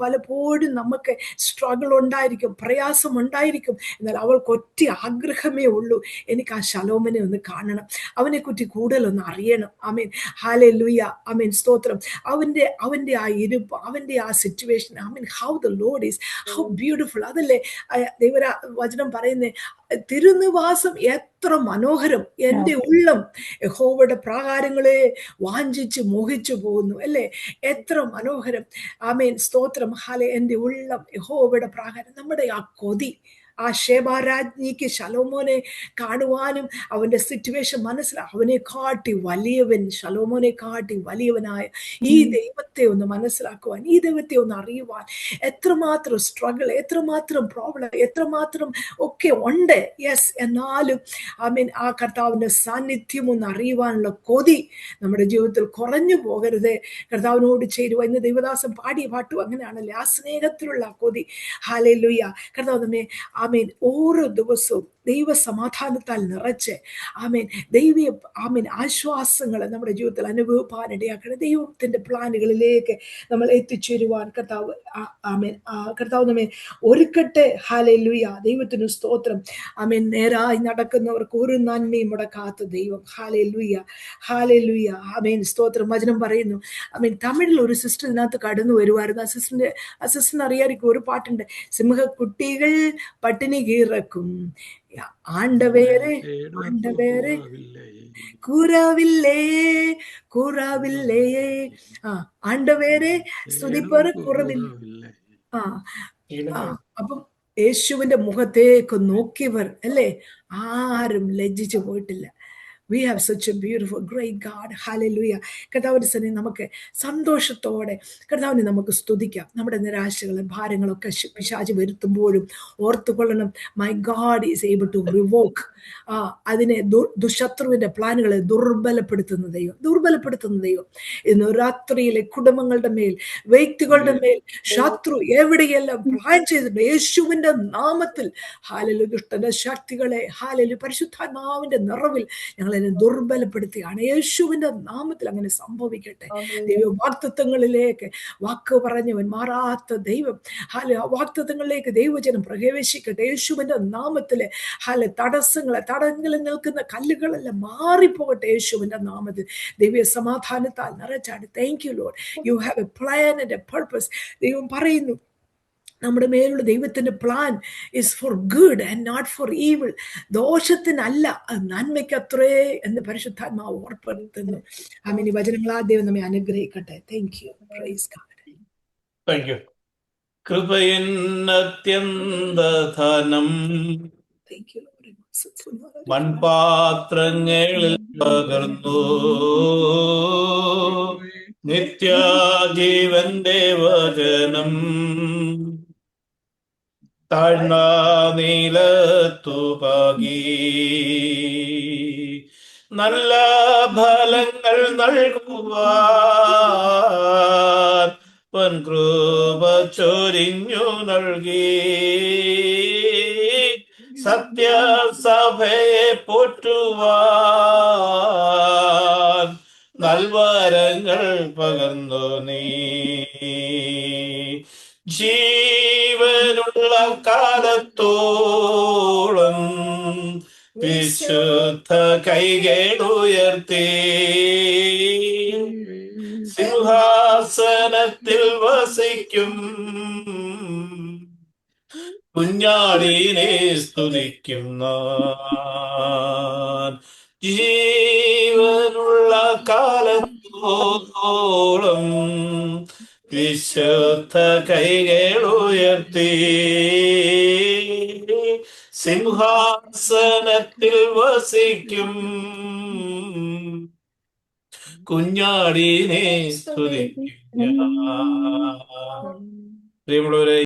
പലപ്പോഴും നമുക്ക് സ്ട്രഗിൾ ഉണ്ടായിരിക്കും, പ്രയാസം ഉണ്ടായിരിക്കും. എന്നാൽ അവൾക്ക് ഒറ്റ ആഗ്രഹമേ ഉള്ളൂ, എനിക്ക് ആ ശലോമനെ ഒന്ന് കാണണം. അവനെക്കുറിച്ച് കൂടുതലൊന്ന് അറിയണം. ആമേൻ. ഹല്ലേലൂയ. ആമേൻ. സ്തോത്രം. അവന്റെ ആ ഇരുപ്പ്, അവന്റെ ആ situation, amen, how the Lord is, how beautiful. അതല്ലേ വചനം പറയുന്നേ, തിരുനിവാസം എത്ര മനോഹരം, എൻ്റെ ഉള്ളം യഹോവയുടെ പ്രാകാരങ്ങളെ വാഞ്ചിച്ച് മോഹിച്ചു പോകുന്നു. അല്ലേ? എത്ര മനോഹരം. ആമേൻ. സ്തോത്രം. എൻ്റെ ഉള്ളം യഹോവയുടെ പ്രാകാരം. നമ്മുടെ ആ കൊതി, ആ ശേബാരാജ്ഞിക്ക് ശലോമോനെ കാണുവാനും അവന്റെ സിറ്റുവേഷൻ അവനെ കാട്ടി വലിയവൻ, ശലോമോനെ കാട്ടി വലിയവനായ ഈ ദൈവത്തെ ഒന്ന് മനസ്സിലാക്കുവാൻ, ഈ ദൈവത്തെ ഒന്ന് അറിയുവാൻ എത്രമാത്രം സ്ട്രഗിൾ, എത്രമാത്രം പ്രോബ്ലം, എത്രമാത്രം ഒക്കെ ഉണ്ട്. യെസ്, എന്നാലും ആമീൻ ആ കർത്താവിന്റെ സാന്നിധ്യം ഒന്ന് അറിയുവാനുള്ള കൊതി നമ്മുടെ ജീവിതത്തിൽ കുറഞ്ഞു പോകരുത്. കർത്താവിനോട് ചേരുവ. ഇന്ന് ദൈവദാസൻ പാടിയ പാട്ടും അങ്ങനെയാണല്ലേ, ആ സ്നേഹത്തിലുള്ള കൊതി. ഹല്ലേലൂയ. കർത്താവ് നമ്മെ ആമേൻ ഓരോ ദിവസവും ദൈവ സമാധാനത്താൽ നിറച്ച് ആമേൻ ആശ്വാസങ്ങൾ നമ്മുടെ ജീവിതത്തിൽ അനുഭവപ്പാനിടയാക്കണം. ദൈവത്തിന്റെ പ്ലാനുകളിലേക്ക് നമ്മൾ എത്തിച്ചേരുവാൻ കർത്താവ് നമ്മെ ഒരുക്കട്ടെ. ഹല്ലേലൂയ. ദൈവത്തിന് സ്തോത്രം. ആമേൻ. നേരായി നടക്കുന്നവർക്ക് ഒരു നന്മയും മുടക്കാത്ത ദൈവം. ഹല്ലേലൂയ. ഹല്ലേലൂയ. ആമേൻ. സ്തോത്രം. വചനം പറയുന്നു. ആമേൻ. തമിഴിൽ ഒരു സിസ്റ്റർ ഇതിനകത്ത് കടന്നു വരുമായിരുന്നു. ആ സിസ്റ്ററിന് അറിയാമായിരിക്കും, ഒരു പാട്ടുണ്ട്, സിംഹക്കുട്ടികൾ പട്ടിണി കീറക്കും, ആണ്ടവേറെ കൂറാവില്ലേ കൂറാവില്ലേ, ആണ്ടവേറെ സ്തുതിപ്പറ് കുറവില്ല. അപ്പം യേശുവിന്റെ മുഖത്തേക്ക് നോക്കിയവർ അല്ലേ, ആരും ലജ്ജിച്ചു പോയിട്ടില്ല. We have such a beautiful, great God. Hallelujah. കർത്താവിന്റെ സന്നിധിയിൽ നമുക്ക് സന്തോഷത്തോടെ കർത്താവിനെ നമുക്ക് സ്തുതിക്കാം. നമ്മുടെ നിരാശകളും ഭാരങ്ങളൊക്കെ പിശാച് വരുത്തുമ്പോഴും ഓർത്തുകൊള്ളണം, my God is able to revoke. അതിനെ ദുശത്രുവിന്റെ പ്ലാനുകളെ ദുർബലപ്പെടുത്തുന്ന ദൈവം ഇന്ന് രാത്രിയിലെ കുടുംബങ്ങളുടെ മേൽ, വ്യക്തികളുടെ മേൽ ശത്രു എവിടെയെല്ലാം പ്ലാൻ ചെയ്തിട്ടുണ്ട്, യേശുവിന്റെ നാമത്തിൽ ഹല്ലേലൂയ ദുഷ്ടന്റെ ശക്തികളെ ഹല്ലേലൂയ പരിശുദ്ധാത്മാവിന്റെ നിറവിൽ ഞങ്ങൾ ദുർബലപ്പെടുത്തുകയാണ്. യേശുവിന്റെ നാമത്തിൽ അങ്ങനെ സംഭവിക്കട്ടെ. ദൈവ വാഗ്ദത്തങ്ങളിലേക്ക് വാക്ക് പറഞ്ഞവൻ മാറാത്ത ദൈവം, വാഗ്ദത്തങ്ങളിലേക്ക് ദൈവജനം പ്രവേശിക്കട്ടെ. യേശുവിന്റെ നാമത്തില് തടങ്ങളിൽ നിൽക്കുന്ന കല്ലുകളെല്ലാം മാറിപ്പോകട്ടെ. യേശുവിന്റെ നാമത്തിൽ ദൈവ സമാധാനത്താൽ നിറച്ചാണ്. Thank you Lord, you have a plan and a purpose. ദൈവം പറയുന്നു, നമ്മുടെ മേലുള്ള ദൈവത്തിന്റെ plan is for good and not for evil. ദോഷത്തിനല്ല, നന്മയ്ക്കത്രേ എന്ന് പരിശുദ്ധാത്മാവ് ഓർപ്പെടുത്തുന്നു. ആമേൻ. ഈ വചനങ്ങളാ ദൈവം നമ്മെ അനുഗ്രഹിക്കട്ടെ. Thank you. Praise God. Thank you. കൃപയിൻ അത്യന്തധനം മൺപാത്രങ്ങളിൽ പകർന്നു, നിത്യജീവന്റെ വചനം താഴ്ന്ന നീലത്തു പാകി, നല്ല ഫലങ്ങൾ നൽകുവാൻ വൻകൃപ ചൊരിഞ്ഞു നൽകി, സത്യസഭയെ പോറ്റുവാൻ നൽവരങ്ങൾ പകർന്നു നീ. ജീവനുള്ള കാലത്തോളം വിശുദ്ധ കൈകളുയർത്തി, സിംഹാസനത്തിൽ വസിക്കും കുഞ്ഞാടിനെ സ്തുതിക്കുന്ന, ജീവനുള്ള കാലത്തോളം വിശുദ്ധ കൈകളുയർത്തി, സിംഹാസനത്തിൽ വസിക്കും കുഞ്ഞാടിനെ സ്തുതിക്കും. പ്രിയമുള്ളവരെ,